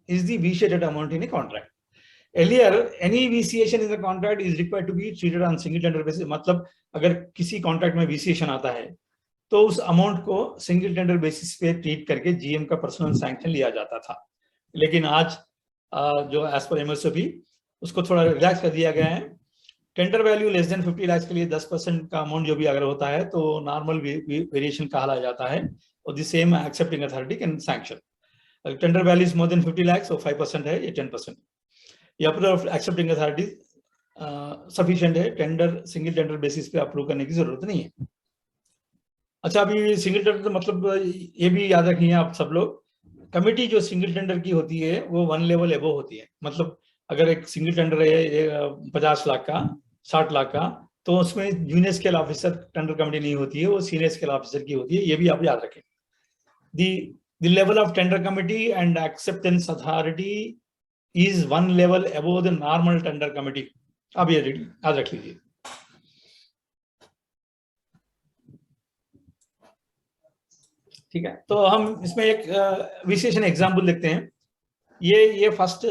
is the vitiated amount in a contract. Earlier, any vitiation in the contract is required to be treated on single tender basis. मतलब अगर किसी contract में vitiation आता है, तो उस amount को single tender basis पे treat करके GM का personal sanction लिया जाता था। लेकिन आज जो एज पर MSOP उसको थोड़ा रिलैक्स कर दिया गया है। Tender value less than 50 lakh के लिए 10% का अमाउंट जो भी अगर होता है तो नॉर्मल वेरिएशन कहा जाता है, और the same accepting authority can sanction. Tender value is more than 50 lakh, so 5% है, ये 10%। ये अप्रूवल एक्सेप्टिंग अथॉरिटी सफिशिएंट है, टेंडर सिंगल टेंडर बेसिस पे अप्रूव करने की जरूरत नहीं है। अच्छा, अभी सिंगल टेंडर मतलब ये भी याद रखिए आप सब लोग, कमेटी जो सिंगल टेंडर की होती है वो 1 लेवल एबो होती है। मतलब अगर एक सिंगल टेंडर है 50 लाख का, 60 लाख का, तो उसमें junior scale officer tender committee नहीं होती है, वो सीनियर स्केल ऑफिसर की होती है, ये भी आप याद रखें। The level of tender committee and acceptance authority is 1 level above the normal tender committee, आप ये याद रख लीजिए। ठीक है, तो हम इसमें एक विशेषण एग्जाम्पल देखते हैं। ये फर्स्ट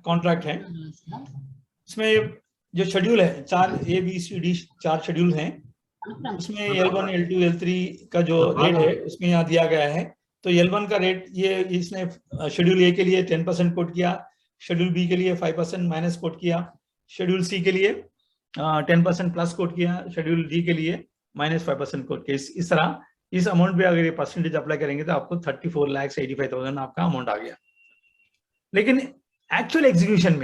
कॉन्ट्रैक्ट है, इसमें जो शेड्यूल है 4 ABCD 4 शेड्यूल हैं, उसमें L1 L2 L3 का जो रेट है उसमें यहाँ दिया गया है। तो L1 का रेट ये इसने शेड्यूल A के लिए 10% कोट किया, शेड्यूल B के लिए 5% माइनस कोट किया, शेड्यूल C के लिए 10% प्लस कोट किया, शेड्यूल D के लिए -5% कोट किया। इस तरह इस अमाउंट पे अगर ये परसेंटेज अप्लाई करेंगे तो आपको 34,85,000 आपका अमाउंट आ गया। लेकिन एक्चुअल एग्जीक्यूशन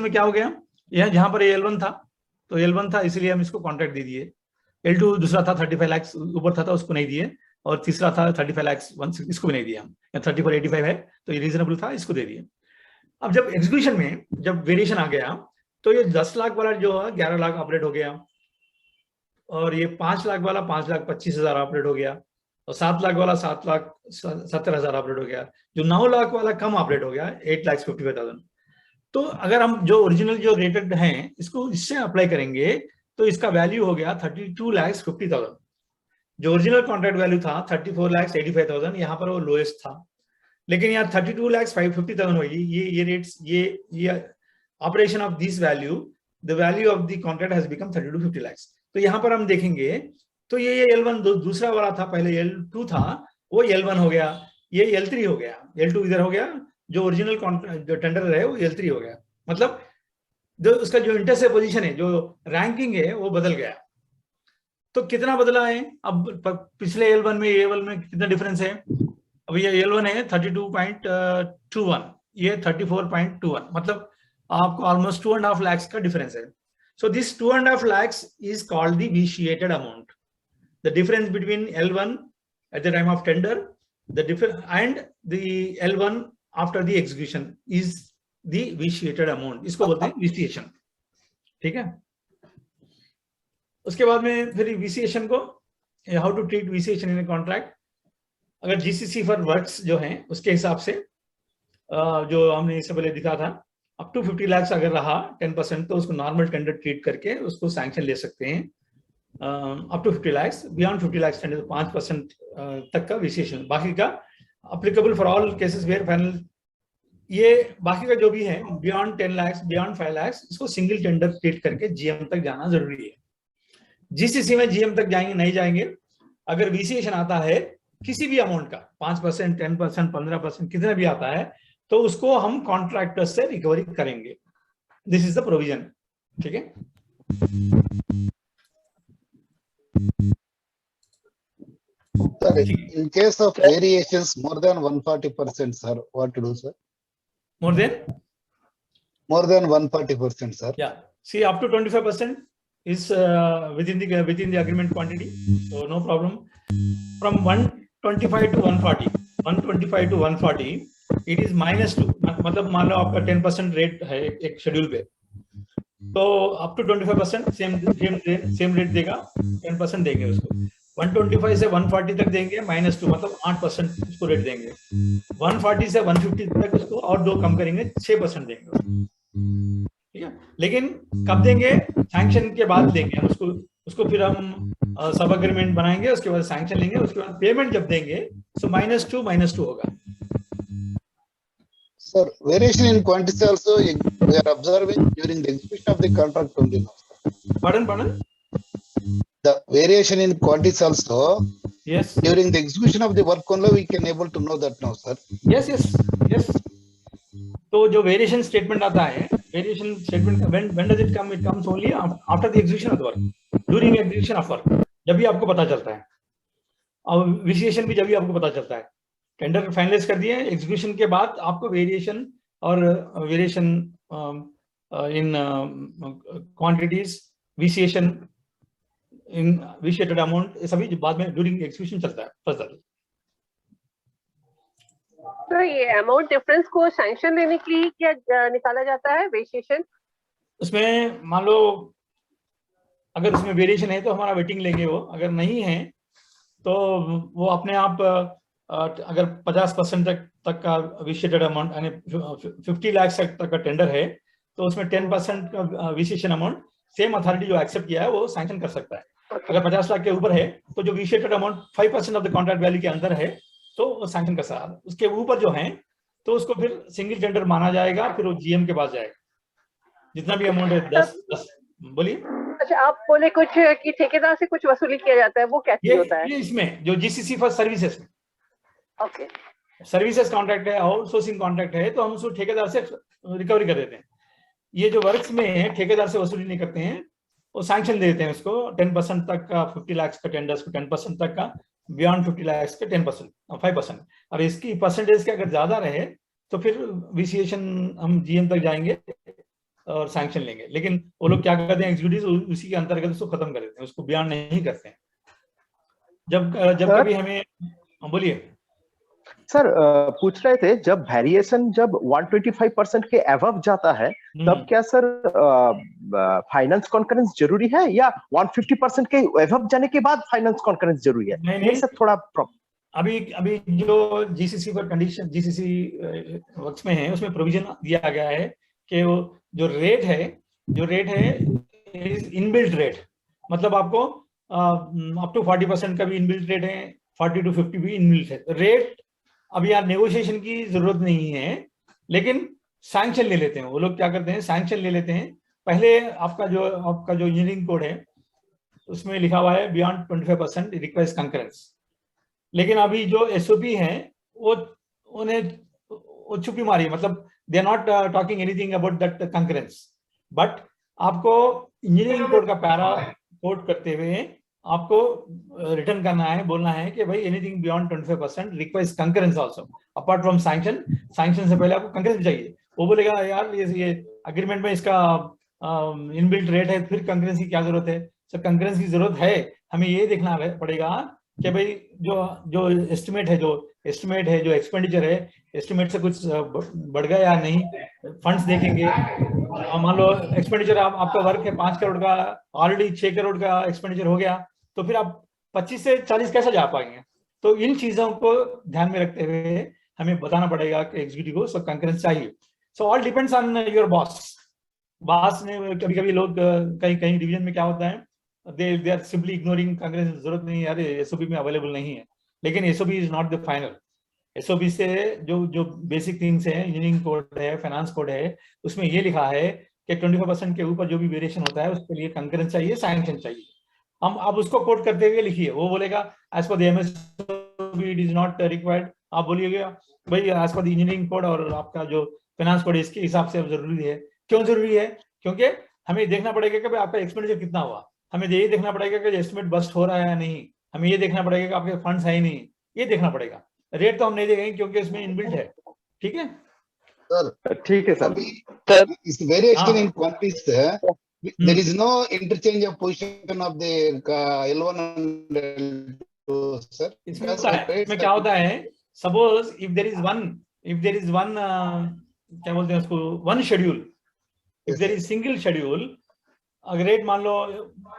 में क्या हो गया, यह जहां पर L1 था तो L1 था इसलिए हम इसको कॉन्ट्रैक्ट दे दिए, L2 दूसरा था 35 लाख ऊपर था तो उसको नहीं दिए, और तीसरा था 35 लाख इसको भी नहीं दिया, 34,85 है तो ये रीजनेबल था, इसको दे दिए। अब जब एग्जीक्यूशन में जब वेरिएशन आ गया तो ये 10 लाख वाला जो है 11 लाख ऑपरेट हो गया, और ये 5 लाख वाला 5,25,000 ऑपरेट हो गया, और 7 लाख वाला 7,70,000 ऑपरेट हो गया, जो 9 लाख वाला कम ऑपरेट हो गया 8,55,000। तो अगर हम जो ओरिजिनल जो रेटेड हैं इसको इससे अप्लाई करेंगे तो इसका वैल्यू हो गया 32,50,000। जो ओरिजिनल कॉन्ट्रैक्ट वैल्यू था 34,85,000, यहाँ पर वो लोएस्ट था, लेकिन यहाँ 32,50,000 होगी। ये रेट्स ये operation of this value, the value of the contract has become 32,50 lakh. तो यहाँ पर हम देखेंगे तो ये L1 दूसरा वाला था, पहले L2 था वो L1 हो गया, ये L3 हो गया, L2 इधर हो गया, जो ओरिजिनल जो टेंडर है वो L3 हो गया। मतलब जो उसका जो इंटरसे पोजीशन है, जो रैंकिंग है वो बदल गया। तो कितना बदला है, अब पिछले L1 में A1 में कितना डिफरेंस है, अब ये L1 है 32.21, ये 34.21, मतलब आपको ऑलमोस्ट 2.5 लाख का डिफरेंस है। So this 2.5 lakhs is called the vitiated amount. The difference between L1 at the time of tender, and the L1 after the execution is the vitiated amount. इसको बोलते हैं vitiation. ठीक है, उसके बाद में फिर vitiation को how to treat vitiation in a contract. अगर GCC for works जो है उसके हिसाब से जो हमने इससे पहले दिखा था, अप टू 50 लाख अगर रहा 10% तो उसको नॉर्मल टेंडर ट्रीट करके उसको सैंक्शन ले सकते हैं। Up to 50 lakh, beyond 50 lakh tender 5% तक का विशेषण, बाकी का applicable for all cases where final, ये बाकी का जो भी है बियॉन्ड 10 लाख, बियॉन्ड 5 लाख, इसको सिंगल टेंडर ट्रीट करके GM तक जाना जरूरी है। GCC में GM तक जाएंगे नहीं जाएंगे, अगर विशेषण आता है किसी भी अमाउंट का 5%, 10%, 15%, कितना भी आता है तो उसको हम कॉन्ट्रैक्टर से रिकवरी करेंगे। This is the provision. ठीक है, in case of variations more than 140%, sir, what to do, sir? More than 140%, sir. Yeah, see, up to 25% is within the agreement quantity, so no problem. From 125 to 140, 125 to 140 it is -2, मतलब मान लो आपका 10% रेट है एक शेड्यूल पे, तो अप टू 25% सेम रेट देगा, 10% देंगे उसको। 125 से 140 तक देंगे -2, मतलब 8% उसको रेट देंगे। 140 से 150 तक उसको और 2 कम करेंगे, 6% देंगे। ठीक है, लेकिन कब देंगे, सैंक्शन के बाद देंगे हम उसको फिर हम सब एग्रीमेंट बनाएंगे, उसके बाद सैंक्शन लेंगे, उसके बाद पेमेंट जब देंगे तो -2 होगा। Sir, variation in quantities also we are observing during the execution of the contract only. Pardon? The variation in quantities also Yes. During the execution of the work only we can able to know that now, sir. Yes, yes, yes. तो जो वेरिएशन स्टेटमेंट आता है, variation statement when does it come? It comes only after the execution of the work, during execution of work. जब भी आपको पता चलता है, और विशिएशन भी जब भी आपको पता चलता है, टेंडर फाइनलाइज कर दिए, एग्जीक्यूशन के बाद आपको वेरिएशन और variation in quantities, vitiation in vitiated amount, ये सभी बाद में ड्यूरिंग एग्जीक्यूशन चलता है फर्दर। तो ये अमाउंट डिफरेंस को सैंक्शन देने के लिए क्या निकाला जाता है वेरिएशन? उसमें मान लो अगर उसमें वेरिएशन है तो हमारा वेटिंग लेंगे वो, अगर नहीं है तो वो अपने आप अगर 50% तक का विशिएटेड अमाउंट यानी 50 लाख तक का टेंडर है तो उसमें 10% का विशिएशन अमाउंट सेम अथॉरिटी जो एक्सेप्ट किया है वो सैंक्शन कर सकता है। अगर 50 लाख के ऊपर है तो जो vitiated amount 5% of the contract value के अंदर है तो वो सैंक्शन कर सकता है। उसके ऊपर जो है तो उसको फिर सिंगल टेंडर माना जाएगा, फिर वो जीएम के पास जाएगा, जितना भी अमाउंट है 10। बोलिए। अच्छा, आप बोले कुछ कि ठेकेदार से कुछ वसूली किया जाता है, वो कैसे होता है? ये इसमें जो जीसीसी फॉर सर्विसेज में, ओके, सर्विसेज कॉन्ट्रैक्ट है, आउटसोर्सिंग कॉन्ट्रैक्ट है, तो हम उसको ठेकेदार से रिकवरी कर देते हैं। ये जो वर्क्स में है ठेकेदार से वसूली नहीं करते हैं, वो सैंक्शन दे देते हैं उसको 10% तक का, 50 लाख का टेंडर्स को 10% तक का, बियॉन्ड 50 लाख का 10%, 5%। और इसकी परसेंटेज के अगर ज्यादा रहे तो फिर विशिएशन हम जीएम तक जाएंगे और सैंक्शन लेंगे। लेकिन वो लोग क्या करते हैं, एग्जीक्यूटिव उसी के अंतर्गत उसको खत्म कर देते हैं, उसको बियॉन्ड नहीं करते हैं। जब कभी हमें, बोलिए सर, पूछ रहे थे जब वेरिएशन जब 125% के अबव जाता है तब क्या सर फाइनेंस कॉन्करेंस जरूरी है या 150% के अबव जाने के बाद फाइनेंस कॉन्करेंस जरूरी है? नहीं सर थोड़ा अभी जो जीसीसी पर कंडीशन, जीसीसी वर्क्स में है उसमें प्रोविजन दिया गया है कि वो जो रेट है इनबिल्ट रेट, मतलब आपको अप टू 40% का भी इनबिल्ट रेट है, 40 to 50 भी इनबिल्ट है रेट। अभी यार नेगोशिएशन की जरूरत नहीं है, लेकिन सैंक्शन ले लेते हैं वो लोग। क्या करते हैं, सैंक्शन ले लेते हैं। पहले आपका जो इंजीनियरिंग कोड है उसमें लिखा हुआ है बियॉन्ड 25% रिक्वेस्ट कंकरेंस, लेकिन अभी जो एसओपी है वो छुपी मारी, मतलब they are not talking anything about that concurrence. But आपको इंजीनियरिंग कोड का पैरा कोड करते हुए आपको रिटर्न करना है, बोलना है कि भाई anything beyond 25% request concurrence also apart from sanction. Sanction से पहले आपको कंकरेंस चाहिए। वो बोलेगा यार ये एग्रीमेंट में इसका इनबिल्ट रेट है, फिर कंकरेंस की क्या जरूरत है? सर कंकरेंस की जरूरत है, हमें ये देखना पड़ेगा कि भाई जो एस्टिमेट है, जो एक्सपेंडिचर है, एस्टिमेट से कुछ बढ़ गया या नहीं, फंड्स देखेंगे। मान लो एक्सपेंडिचर आपका वर्क है 5 करोड़ का, ऑलरेडी 6 करोड़ का एक्सपेंडिचर हो गया, तो फिर आप 25 से 40 कैसे जा पाएंगे? तो इन चीजों को ध्यान में रखते हुए हमें बताना पड़ेगा कि एग्जीक्यूटिव को सब कंकरेंस चाहिए। So all depends on your boss ने कभी लोग कहीं डिवीजन में क्या होता है, they are simply ignoring concurrence, जरूरत नहीं है, अरे एसओपी में अवेलेबल नहीं है। लेकिन SOP is not the final. SOP से जो बेसिक थिंग्स है, इंजीनियरिंग कोड है, फाइनेंस कोड है, उसमें ये लिखा है कि 25% के ऊपर जो भी वेरिएशन होता है उसके लिए कंकरेंस चाहिए, सैंक्शन चाहिए। हम अब उसको कोड करते हुए लिखिए, वो बोलेगा as per the MSOP it is not required. आप बोलिएगा भाई as per the engineering code और आपका जो फाइनेंस कोड इसके हिसाब से जरूरी है। क्यों जरूरी है? क्योंकि हमें देखना पड़ेगा कि भाई आपका एक्सपेंडिचर कितना हुआ, हमें ये देखना पड़ेगा कि एस्टिमेट बस्ट हो रहा है या नहीं, हमें ये देखना पड़ेगा कि आपके फंड्स है ही नहीं, ये देखना पड़ेगा। रेट तो हम नहीं देंगे क्योंकि इसमें इनबिल्ट है। ठीक है सर? ठीक है सर। इस variation in quantities there is no interchange of position of the L1 and L2, sir. इसमें क्या होता है, suppose if there is one क्या बोलते हैं उसको, one schedule, if there is single schedule, अगर रेट मान लो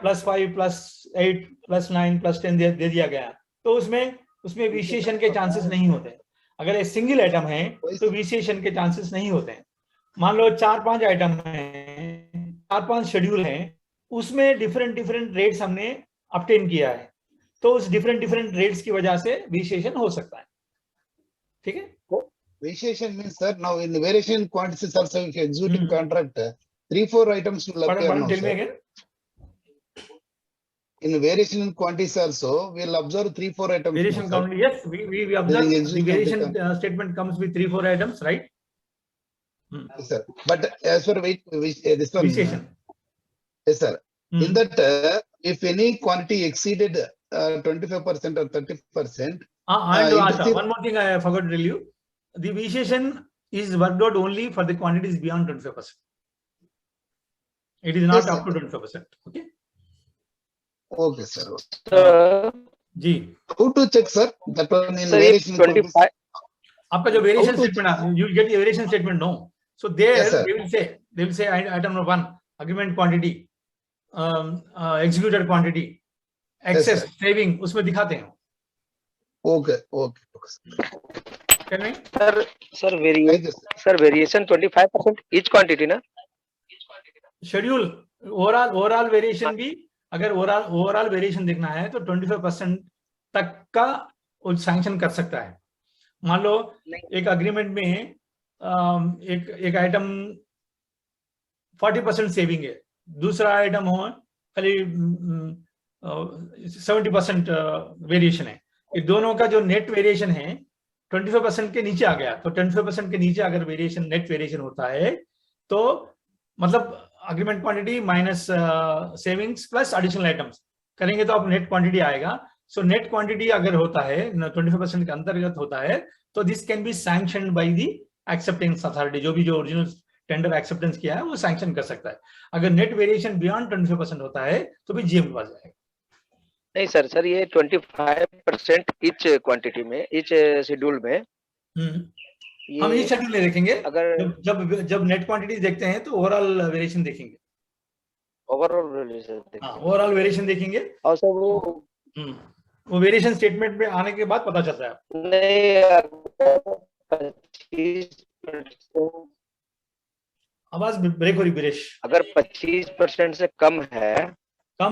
+5 +8 +9 +10 दे दिया गया, तो उसमें विशिएशन के चांसेस नहीं होते। अगर ये सिंगल आइटम है तो विशिएशन के चांसेस नहीं होते हैं। मान लो 4-5 आइटम है, 4-5 शेड्यूल हैं, उसमें डिफरेंट रेट्स हमने ऑब्टेन किया है, तो उस डिफरेंट रेट्स की वजह से विशिएशन हो सकता है। ठीक है, Variation means, sir, now in variation quantities also if you executing contract, 3-4 items will appear now, sir. in variation in quantities also, we'll observe 3-4 items. Variation sir. count, yes, we observe the variation statement comes with 3-4 items, right? Yes, sir. But as for this one, Vision. yes, sir. In that, if any quantity exceeded 25% or 30%, And one more thing I forgot to tell you. The Visheshan is worked out only for the quantities beyond 25%. It is not Yes, up to sir. 25%. Okay. Okay, sir. Ji. How to check, sir? That one in Sir, variation. 25. आपका जो variation statement, you will get the variation statement, no. So there Yes, sir. they will say item number 1, agreement quantity, executed quantity, excess, sir. saving, उसमें दिखाते हैं. Okay, okay. Can we? Sir, variation 25% each quantity ना? Schedule overall variation भी अगर overall variation देखना है तो 25% तक का वो sanction कर सकता है. मान लो एक agreement में एक आइटम 40% सेविंग है, दूसरा आइटम हो खाली 70% वेरिएशन है. ये दोनों का जो नेट वेरिएशन है 25% के नीचे आ गया, तो 25% के नीचे अगर वेरिएशन नेट वेरिएशन होता है तो मतलब agreement quantity minus savings plus additional items करेंगे तो आप नेट क्वांटिटी आएगा. सो नेट क्वांटिटी अगर होता है 25% के अंतर्गत होता है तो this can be sanctioned by the acceptance authority. जो ओरिजिनल टेंडर एक्सेप्टेंस किया है वो सैंक्शन कर सकता है. अगर नेट वेरिएशन बियॉन्ड 25% होता है तो भी जीएम के पास जाएगा. नहीं सर ये 25% इच क्वांटिटी में, इच शेड्यूल में हम इच शेड्यूल नहीं देखेंगे. अगर जब नेट क्वांटिटी देखते हैं तो ओवरऑल वेरिएशन देखेंगे. ओवरऑल वेरिएशन देखेंगे और सर वो वेरिएशन स्टेटमेंट में आने के बाद पता चलता है. नहीं, आवाज ब्रेक हो रही बीरेश. अगर 25% से कम है तो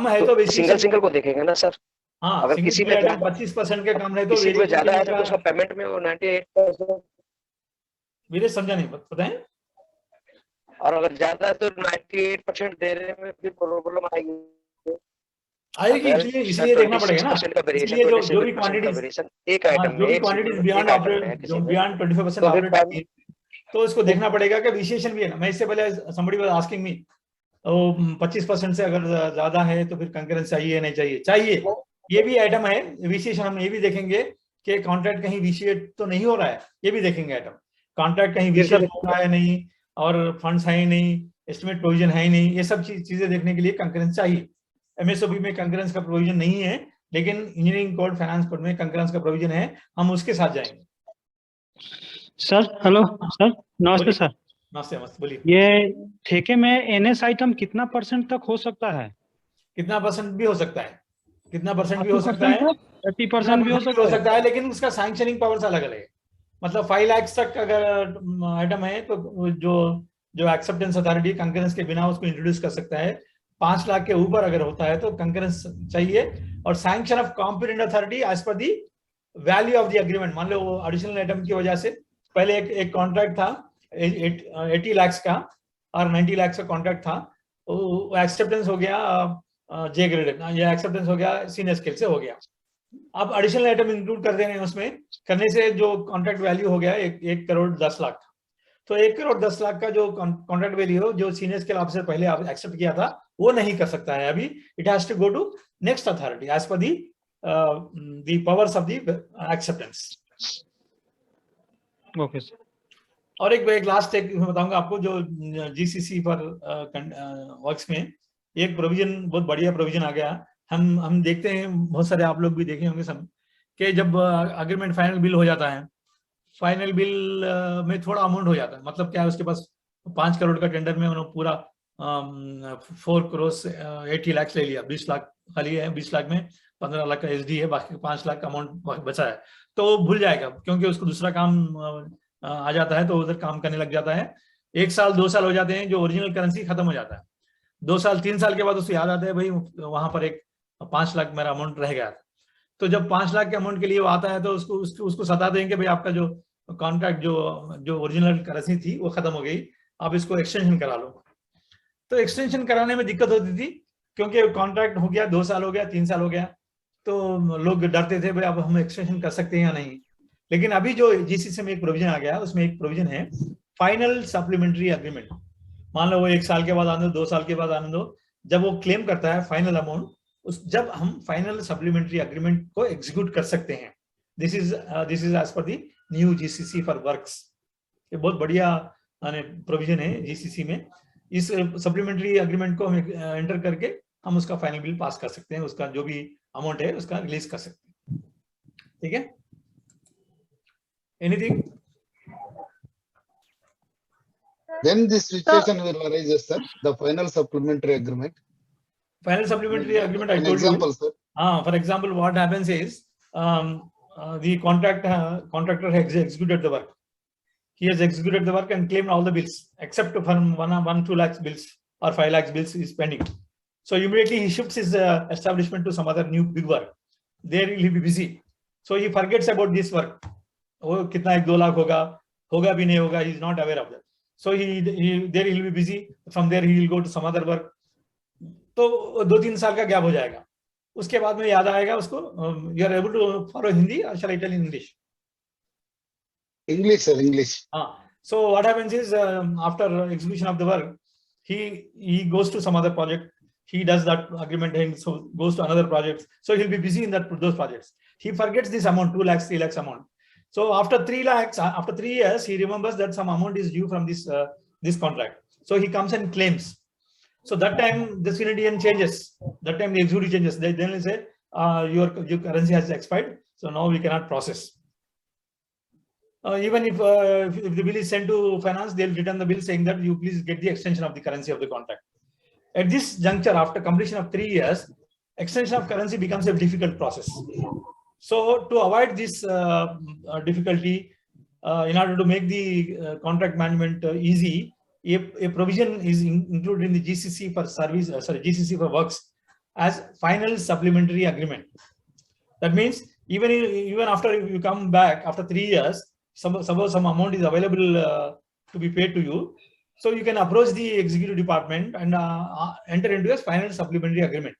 सिंगल को देखेंगे ना सर. हाँ, अगर किसी में 25% के कम है तो किसी में ज्यादा है तो उसका पेमेंट में वो 98%. बीरेश समझा नहीं, बताएं. और अगर ज्यादा है तो 98% देने में भी प्रॉब्लम आएगी. इसलिए देखना पड़ेगा ना. इसलिए जो भी क्वांटिटीज एक आइटम में बियॉन्ड 25% ऑपरेट तो इसको देखना पड़ेगा कि विशेषण भी है ना. मैं इससे पहले somebody was asking me 25% से अगर ज्यादा है तो फिर कंकरेंस चाहिए नहीं चाहिए. ये भी आइटम है विशेषण. हम ये भी देखेंगे कि कॉन्ट्रैक्ट कहीं विशिएट तो नहीं हो रहा है, ये भी देखेंगे आइटम. कॉन्ट्रैक्ट कहीं विशिएट हो रहा है नहीं और फंड्स है ही नहीं, एस्टिमेट प्रोविजन है ही नहीं, ये सब चीजें देखने के लिए कंकरेंस चाहिए. एमएसओबी में कंकरेंस का प्रोविजन नहीं है, लेकिन इंजीनियरिंग कोड फाइनेंस कोड में कंकरेंस का प्रोविजन है. हम उसके साथ जाएंगे. सर हेलो सर, नमस्ते सर. नमस्ते बोलिए. ये ठेके में एनएस आइटम कितना % तक हो सकता है? कितना % भी हो सकता है, कितना % भी हो सकता है, 30% भी हो सकता है, लेकिन उसका सैंक्शनिंग पावर अलग अलग है. मतलब 5 लाख तक अगर आइटम है तो जो एक्सेप्टेंस अथॉरिटी कंकरेंस के बिना उसको इंट्रोड्यूस कर सकता है. 5 लाख के ऊपर अगर होता है तो कंकरेंस चाहिए. और sanction of competent authority as per the value of the agreement. मान लो वो एडिशनल आइटम की वजह से पहले एक कॉन्ट्रैक्ट था 80 लाख का और 90 लाख का कॉन्ट्रैक्ट था, वो एक्सेप्टेंस हो गया जे ग्रेड या एक्सेप्टेंस हो गया सीनियर स्केल से हो गया. अब एडिशनल आइटम इंक्लूड कर देंगे उसमें, करने से जो कॉन्ट्रैक्ट वैल्यू हो गया 1 करोड़ 10 लाख. तो 1 करोड़ 10 लाख का जो कॉन्ट्रैक्ट वैल्यू जो सीनियर स्केल ऑफिसर पहले एक्सेप्ट किया था वो नहीं कर सकता है अभी. It has to go to next authority as per the powers of the acceptance. Okay sir. और एक लास्ट एक बताऊंगा आपको, जो जीसीसी पर वर्क्स में एक प्रोविजन, बहुत बढ़िया प्रोविजन आ गया. हम देखते हैं, बहुत सारे आप लोग भी देखे होंगे सब, कि जब अग्रीमेंट फाइनल बिल हो जाता है, फाइनल बिल में थोड़ा अमाउंट हो जाता है. मतलब क्या है, उसके पास 5 करोड़ का टेंडर में उन्होंने पूरा 4 करोड़ 80 लाख ले लिया, 20 लाख खाली है, 20 लाख में 15 लाख का एसडी है, बाकी 5 लाख का अमाउंट बचा है. तो भूल जाएगा क्योंकि उसको दूसरा काम आ जाता है तो उधर काम करने लग जाता है. 1 साल 2 साल हो जाते हैं, जो ओरिजिनल करेंसी खत्म हो जाता है. 2 साल 3 साल के बाद उसको याद आता है भाई वहां पर एक 5 लाख मेरा अमाउंट रह गया था. तो जब 5 लाख के अमाउंट के लिए वो आता है तो उसको सता देंगे भाई आपका जो कॉन्ट्रैक्ट जो ओरिजिनल करेंसी थी वो खत्म हो गई, आप इसको एक्सटेंशन करा लो. तो एक्सटेंशन कराने में दिक्कत होती थी क्योंकि कॉन्ट्रैक्ट हो गया, 2 साल हो गया, 3 साल हो गया, तो लोग डरते थे भाई अब हम एक्सटेंशन कर सकते हैं या नहीं। लेकिन अभी जो जीसीसी में एक प्रोविजन आ गया, उसमें एक प्रोविजन है फाइनल सप्लीमेंट्री एग्रीमेंट। मान लो वो 1 साल के बाद आने दो, 2 साल के बाद आने दो, जब वो क्लेम करता है फाइनल अमाउंट, उस जब हम फाइनल सप्लीमेंट्री एग्रीमेंट को एग्जीक्यूट कर सकते हैं। This is as per the new GCC for works. ये बहुत बढ़िया प्रोविजन है जीसीसी में। इस सप्लीमेंट्री एग्रीमेंट को हम एंटर करके हम उसका फाइनल बिल पास कर सकते हैं, उसका जो भी अमाउंट है उसका रिलीज कर सकते हैं। ठीक है, anything? Then this situation will arise, sir. The final supplementary agreement. Final supplementary agreement, I An told example, you. sir. For example, what happens is the contractor has executed the work. He has executed the work and claimed all the bills except for 1-2 lakhs bills or 5 lakhs bills is pending. So immediately he shifts his establishment to some other new big work. There he will be busy. So he forgets about this work. वो कितना 1-2 लाख होगा भी नहीं होगा, he is not aware of that. So there he will be busy. From there he will go to some other work. तो 2-3 साल का गैप हो जाएगा। उसके बाद में याद आएगा उसको। You are able to follow Hindi or shall I tell in English? English, sir, English. So what happens is after execution of the work, he goes to some other project. He does that agreement and so goes to another project. So he'll be busy in those projects. He forgets this amount, 2 lakhs, 3 lakhs amount. So after 3 lakhs, after 3 years, he remembers that some amount is due from this contract. So he comes and claims. So that time the CNDN changes. That time the executive changes. They then will say your currency has expired. So now we cannot process. Even if the bill is sent to finance, they'll return the bill saying that you please get the extension of the currency of the contract. At this juncture, after completion of 3 years, extension of currency becomes a difficult process. So to avoid this difficulty, in order to make the contract management easy, a provision is included in the GCC for service, GCC for works as final supplementary agreement. That means even after you come back after 3 years, suppose some amount is available to be paid to you, so you can approach the executive department and enter into a final supplementary agreement.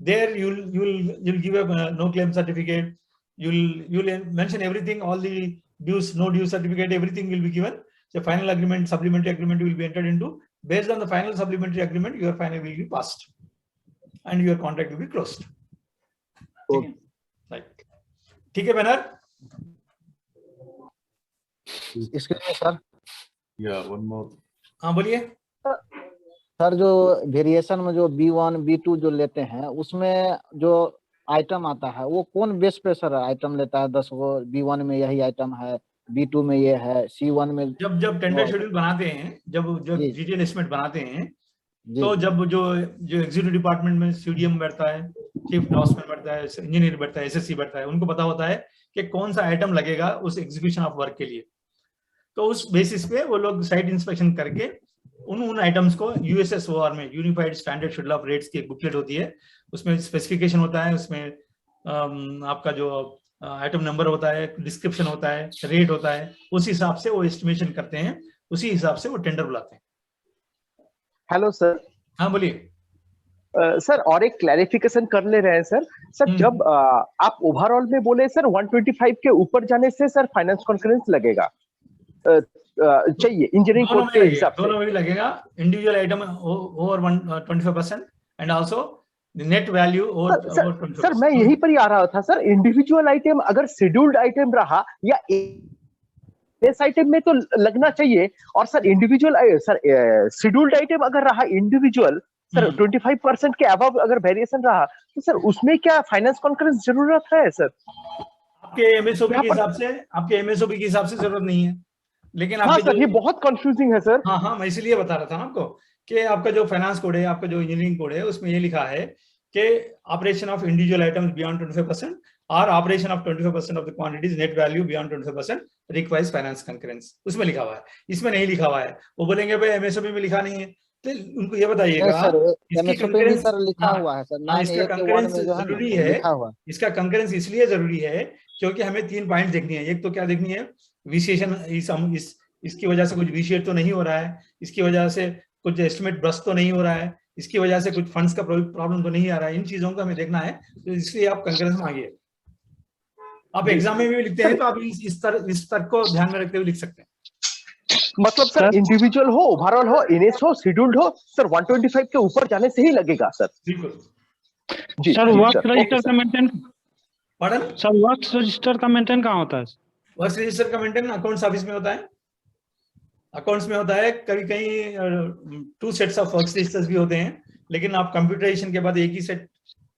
There you'll give a no claim certificate. You'll mention everything, all the dues, no due certificate, everything will be given. The final agreement, supplementary agreement will be entered into. Based on the final supplementary agreement, your final will be passed and your contract will be closed. Okay. Right. ठीक है banner? Excuse me, sir. Yeah, one more. हाँ बोलिए। सर जो वेरिएशन में जो B1, B2 जो लेते हैं, उसमें जो आइटम आता है वो कौन बेस पे सर आइटम लेता है? 10 वो B1 में यही आइटम है, B2 में ये है, C1 में जब टेंडर शेड्यूल बनाते हैं, जब डिटेल एस्टिमेट बनाते हैं, तो जब जो एग्जीक्यूटिव डिपार्टमेंट में CDM बैठता है, चीफ ड्राफ्ट्समैन बैठता है, इंजीनियर बैठता है, SSC बैठता है, उनको पता होता है कि कौन सा आइटम लगेगा उस एग्जीक्यूशन ऑफ वर्क के लिए। तो उस बेसिस पे वो लोग साइट इंस्पेक्शन करके उन आइटम्स को USSOR में, unified standard schedule of rates की एक बुकलेट होती है, उसमें स्पेसिफिकेशन होता है, उसमें आपका जो आइटम नंबर होता है, डिस्क्रिप्शन होता है, रेट होता है, उस हिसाब से वो एस्टिमेशन करते हैं, उसी हिसाब से वो टेंडर बुलाते हैं। Hello sir. हाँ बोलिए। सर और एक क्लैरिफिकेशन कर ले रहे हैं सर जब आप ओवरऑल में बोले सर 125 के ऊपर जाने से सर फाइनेंस कॉन्करेंस लगेगा चाहिए इंजीनियरिंग कोड के हिसाब से? दोनों में भी लगेगा। Individual item over 125% and also the net value over 20%। Sir मैं यही पर ही आ रहा था सर, इंडिविजुअल आइटम अगर शेड्यूल्ड आइटम रहा या इस आइटम में तो लगना चाहिए, और sir individual sir scheduled item अगर रहा इंडिविजुअल सर 25% के अबव अगर वेरिएशन रहा तो सर उसमें क्या फाइनेंस कॉन्करेंस जरूरत है सर? आपके एमएसओपी के हिसाब से जरूरत नहीं है, लेकिन हाँ सर ये बहुत कंफ्यूजिंग है सर। हाँ मैं इसीलिए बता रहा था ना आपको कि आपका जो फाइनेंस कोड है, आपका जो इंजीनियरिंग कोड है, उसमें ये लिखा है कि operation of individual items beyond 25% और operation of 25% of the quantities net value beyond 25% requires finance concurrence, उसमें लिखा हुआ है, इसमें नहीं लिखा हुआ है। वो बोलेंगे भाई एमएसओपी में लिखा नहीं है, तो उनको ये बताइएगा इसका कंकरेंस इसलिए जरूरी है क्योंकि हमें 3 पॉइंट देखनी है। एक तो क्या देखनी है, विशेषण, इसकी वजह से कुछ विशेष तो नहीं हो रहा है, इसकी वजह से कुछ एस्टिमेट ब्रस्ट तो नहीं हो रहा है, इसकी वजह से कुछ फंड्स का प्रॉब्लम तो नहीं आ रहा है, इन चीजों को हमें देखना है, तो इसलिए आप कंकरेंस मांगिए। आप एग्जाम में भी लिखते हैं तो आप इस तर्क को ध्यान में रखते हुए लिख सकते हैं। मतलब सर इंडिविजुअल हो, ओवरऑल हो, इनेस हो, शेड्यूल्ड हो, सर 125 के ऊपर जाने से ही लगेगा सर। बिल्कुल जी सर। वर्क रजिस्टर का मेंटेन, पढ़न सर वर्क रजिस्टर का मेंटेन कहाँ होता है? वर्क रजिस्टर का मेंटेन अकाउंट्स ऑफिस में होता है, अकाउंट्स में होता है। कभी कहीं 2 सेट्स ऑफ वर्क रजिस्टर्स भी होते हैं, लेकिन आप कंप्यूटराइजेशन के बाद एक ही सेट,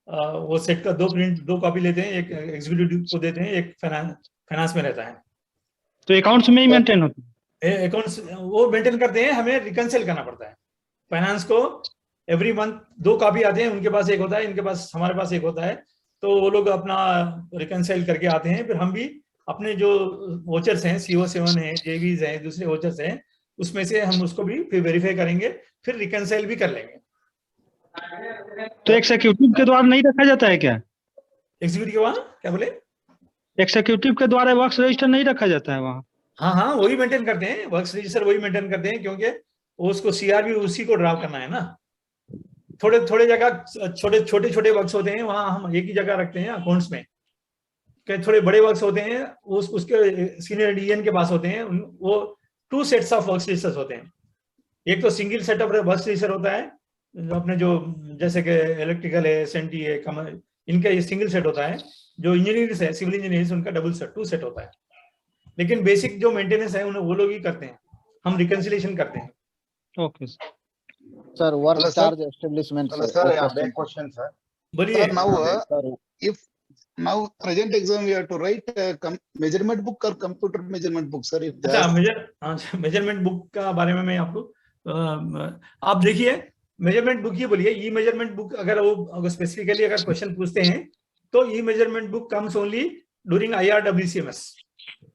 वो सेट का 2 कॉपी लेते हैं, एक एग्जीक्यूटिव को देते हैं, एक फाइनेंस में रहता है। तो अकाउंट्स में ही मेंटेन होता है? अकाउंट्स वो मेंटेन करते हैं, हमें रिकंसिल करना पड़ता है। फाइनेंस को एवरी मंथ 2 कॉपी आते हैं, उनके पास एक होता है, इनके पास, हमारे पास एक होता है, तो वो लोग अपना रिकंसाइल करके आते हैं। फिर हम भी अपने जो वोचर्स हैं, CO7 है, JVs हैं, दूसरे वोचर्स हैं, उसमें से हम उसको भी फिर वेरीफाई करेंगे, फिर रिकंसाइल भी कर लेंगे। तो एग्जीक्यूटिव के द्वारा नहीं रखा जाता है क्या? एग्जीक्यूटिव के वहाँ क्या बोले? एग्जीक्यूटिव के द्वारा वर्क रजिस्टर नहीं रखा जाता है वहाँ? हाँ, वही मेंटेन करते हैं, वर्क रजिस्टर वही मेंटेन करते हैं, क्योंकि उसको CR भी उसी को ड्राव करना है ना। थोड़े जगह छोटे वर्क्स होते हैं, वहाँ हम एक ही जगह रखते हैं अकाउंट्स में। थोड़े बड़े वर्क्स होते हैं, उसके सीनियर DN के पास होते हैं, वो 2 सेट्स ऑफ वर्क रजिस्टर्स होते हैं। एक तो single set of work register होता है, अपने जो जैसे कि इलेक्ट्रिकल है, SNT है, इनका ये सिंगल सेट होता है। जो इंजीनियर्स है, सिविल इंजीनियर्स, उनका डबल सेट 2 सेट होता है। लेकिन बेसिक जो मेंटेनेंस है उन्हें वो लोग ही करते हैं, हम रिकंसिलिएशन करते हैं। Okay sir. Work charge establishment sir, I have a question, sir. बोलिए। Now present exam we have to write measurement book or computer measurement book, sir. अच्छा, मेजरमेंट बुक का बारे में मैं आपको आप देखिए, मेजरमेंट बुक ये बोलिए, ई मेजरमेंट बुक अगर वो स्पेसिफिकली अगर क्वेश्चन पूछते हैं तो e measurement book comes only during IRWCMS।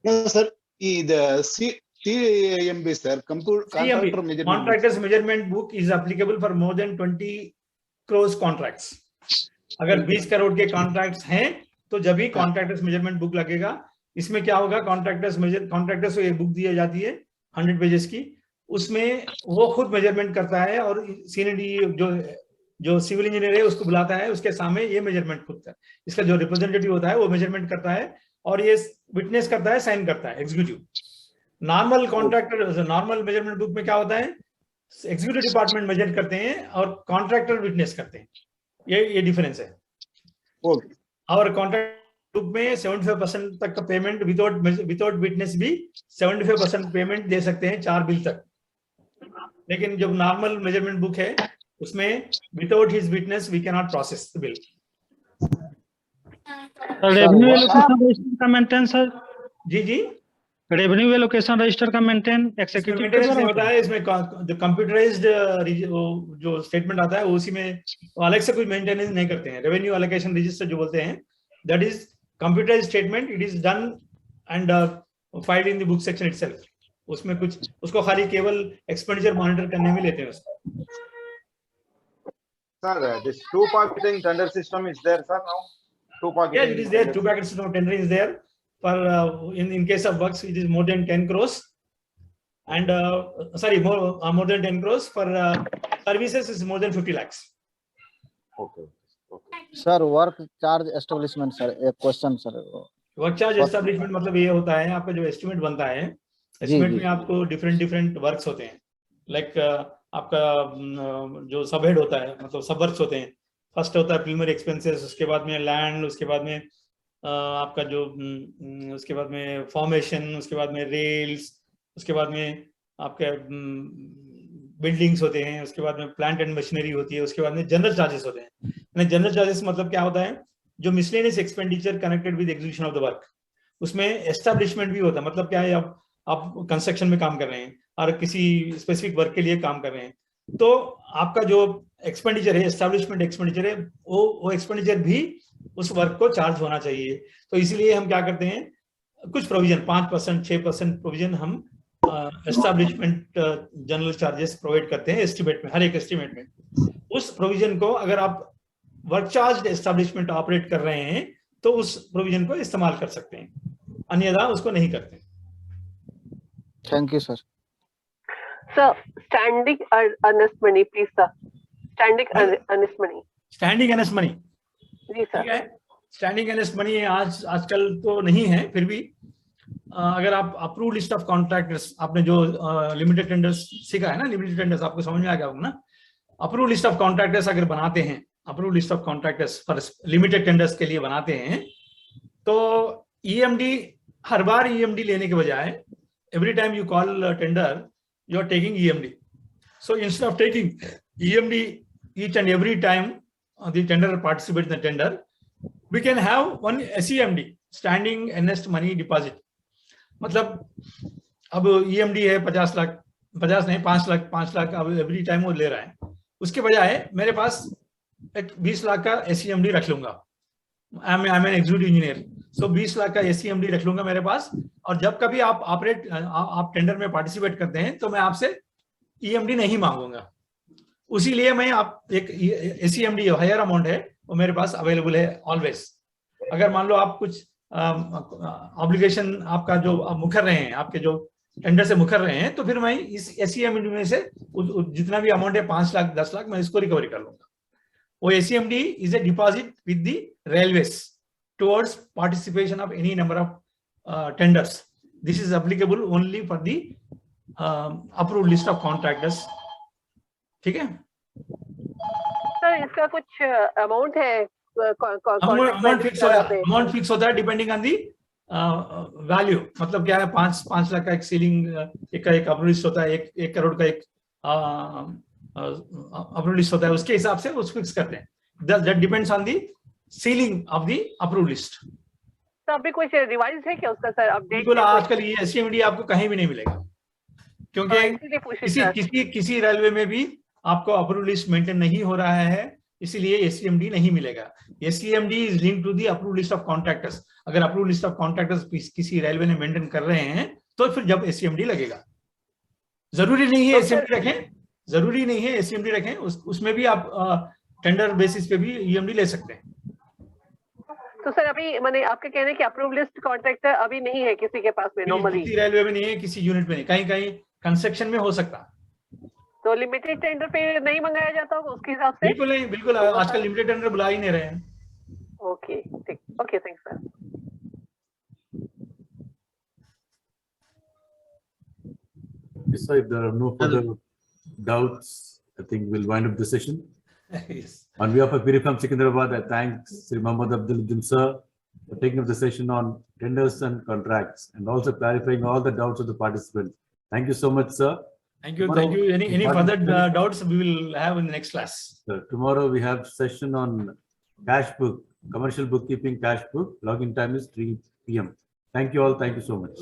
No, sir. The CMB, sir. Contractors measurement book is applicable for more than 20 crores contracts. अगर 20 करोड़ के कॉन्ट्रैक्ट्स हैं तो जब भी कॉन्ट्रैक्टर्स मेजरमेंट बुक लगेगा। इसमें क्या होगा, कॉन्ट्रैक्टर्स को एक बुक दी जाती है 100 पेजेस की, उसमें वो खुद मेजरमेंट करता है और सीनियर जो सिविल इंजीनियर है उसको बुलाता है, उसके सामने ये मेजरमेंट खुद है, इसका जो रिप्रेजेंटेटिव होता है वो मेजरमेंट करता है और ये विटनेस करता है, साइन करता है executive. Normal contractor, normal measurement book में क्या होता है, एग्जीक्यूटिव डिपार्टमेंट मेजर करते हैं और कॉन्ट्रैक्टर विटनेस करते हैं, ये डिफरेंस है। और कॉन्ट्रैक्ट बुक में 75% तक का पेमेंट विदाउट विटनेस भी 75% पेमेंट दे सकते हैं 4 बिल तक। लेकिन जब नॉर्मल मेजरमेंट बुक है उसमें without his witness we can not process the bill. Revenue allocation register का मेंटेन सर? जी रेवेन्यू एलोकेशन रजिस्टर का मेंटेन एग्जीक्यूटिव होता है। इसमें जो कंप्यूटराइज्ड जो स्टेटमेंट आता है उसी में अलग से कुछ मेंटेनेंस नहीं करते हैं। रेवेन्यू एलोकेशन रजिस्टर जो बोलते हैं that is computerised statement, it is done and filed in the book section itself. उसमें कुछ उसको खाली केवल एक्सपेंडिचर मॉनिटर करने में लेते हैं उसको। Sir, this 2-packet tender system is there, sir, now? 2-packet. Yeah, it is there. 2-packet system of tendering is there. For in case of works, it is more than 10 crores, and more than 10 crores. For services, is more than 50 lakhs. Okay. Sir work charge establishment sir, एक question sir. Work charge establishment मतलब ये होता है आपका जो एस्टिमेट बनता है, एस्टिमेट में आपको डिफरेंट वर्क्स होते हैं। लाइक आपका जो सब हेड होता है, मतलब सब वर्क्स होते हैं। फर्स्ट होता है प्रीलिमिनरी एक्सपेंसेस, उसके बाद में लैंड, उसके बाद में आपका जो उसके बाद में फॉर्मेशन, उसके बाद में रेल्स, उसके बाद में आपके बिल्डिंग्स होते हैं, उसके बाद में प्लांट एंड मशीनरी होती है, उसके बाद में जनरल चार्जेस होते हैं। जनरल चार्जेस मतलब क्या होता है, जो miscellaneous expenditure connected with execution of the work, उसमें एस्टैब्लिशमेंट भी होता है। मतलब क्या है, आप कंस्ट्रक्शन में काम कर रहे हैं और किसी स्पेसिफिक वर्क के लिए काम कर रहे हैं, तो आपका जो एक्सपेंडिचर है, एस्टैब्लिशमेंट एक्सपेंडिचर है, वो एक्सपेंडिचर भी उस वर्क को चार्ज होना चाहिए। तो इसीलिए हम क्या करते हैं, कुछ प्रोविजन 5%, 6% प्रोविजन हम एस्टैब्लिशमेंट जनरल चार्जेस प्रोवाइड करते हैं एस्टिमेट में, हर एक एस्टिमेट में। उस प्रोविजन को अगर आप वर्क चार्ज एस्टैब्लिशमेंट ऑपरेट कर रहे हैं तो उस प्रोविजन को इस्तेमाल कर सकते हैं, अन्यथा उसको नहीं करते। Thank you sir. Sir, standing earnest money, please, sir. Standing earnest money. Standing earnest money, जी सर। ठीक है। स्टैंडिंग अर्नेस्ट मनी आजकल तो नहीं है, फिर भी अगर आप अप्रूव लिस्ट ऑफ कॉन्ट्रैक्टर्स, आपने जो लिमिटेड टेंडर्स सीखा है ना, लिमिटेड टेंडर्स आपको समझ में आ गया होगा ना। अप्रूव लिस्ट ऑफ कॉन्ट्रैक्टर्स अगर बनाते हैं, approve list of contractors for limited tenders के लिए बनाते हैं, तो ईएमडी हर बार ईएमडी लेने के बजाय every time you call tender you are taking EMD. So instead of taking EMD each and every time the tender participates in the tender, we can have one SEMD, standing earnest money deposit. मतलब अब EMD है 50 लाख, 50 नहीं 5 लाख अब एवरी टाइम वो ले रहा है, उसके बजाय मेरे पास एक 20 लाख का SEMD रख लूंगा। I am an executive engineer, so 20 lakh का SEMD रख लूंगा मेरे पास, और जब कभी आप टेंडर में पार्टिसिपेट करते हैं तो मैं आपसे EMD नहीं मांगूंगा। उसी लिए मैं आप एक SEMD हायर अमाउंट है वो मेरे पास अवेलेबल है ऑलवेज। अगर मान लो आप कुछ ऑब्लिगेशन आपका जो आप मुकर रहे हैं, आपके जो टेंडर से मुकर रहे हैं, तो फिर मैं इस SEMD में से जितना भी अमाउंट है 5 लाख 10 लाख मैं इसको रिकवरी कर लूंगा। वो SEMD is a deposit with the railways towards participation of any number of tenders. This is applicable only for the approved list of contractors. ठीक है सर, इसका कुछ अमाउंट है? अमाउंट फिक्स होता है डिपेंडिंग ऑन दी वैल्यू। मतलब क्या है, 5 लाख का एक सीलिंग एक अप्रूव लिस्ट होता है, 1 करोड़ का एक अप्रूव लिस्ट होता है, उसके हिसाब से उसको फिक्स करते हैं। That depends on the ceiling of the approve list. तो अभी कुछ रिवाइज है क्या उसका सर? अपडेट बिल्कुल, आजकल ये SEMD आपको कहीं भी नहीं मिलेगा, क्योंकि किसी रेलवे में भी आपको अप्रूव लिस्ट मेंटेन नहीं हो रहा है, इसीलिए SEMD नहीं मिलेगा। SEMD is link to the approve list of contractors. अगर अप्रूव लिस्ट ऑफ कॉन्ट्रैक्टर्स किसी रेलवे ने मेंटेन कर रहे हैं तो फिर जब SEMD लगेगा। जरूरी नहीं है SEMD रखें, जरूरी नहीं है SEMD रखें, उसमें भी आप टेंडर बेसिस पे भी EMD ले सकते हैं। तो सर अभी मैंने आपके कहने की अप्रूव लिस्ट कॉन्ट्रैक्टर अभी नहीं है किसी के पास में नॉर्मली? किसी रेलवे में नहीं है, किसी यूनिट में नहीं, कहीं कंस्ट्रक्शन में हो सकता। तो लिमिटेड टेंडर पे नहीं मंगाया जाता होगा उसके हिसाब से? बिल्कुल नहीं, बिल्कुल आजकल लिमिटेड टेंडर बुला ही नहीं रहे हैं। ओके ठीक, okay thanks sir. So if there are no further doubts, I think we'll wind up the session. Yes. On behalf of PIRIFAM Secunderabad, I thank Sri Mohammad Abduluddin sir for taking up the session on tenders and contracts and also clarifying all the doubts of the participants. Thank you so much, sir. Thank you. Any further doubts we will have in the next class. So tomorrow we have session on cash book, commercial bookkeeping cash book. Login time is 3 p.m. Thank you all. Thank you so much.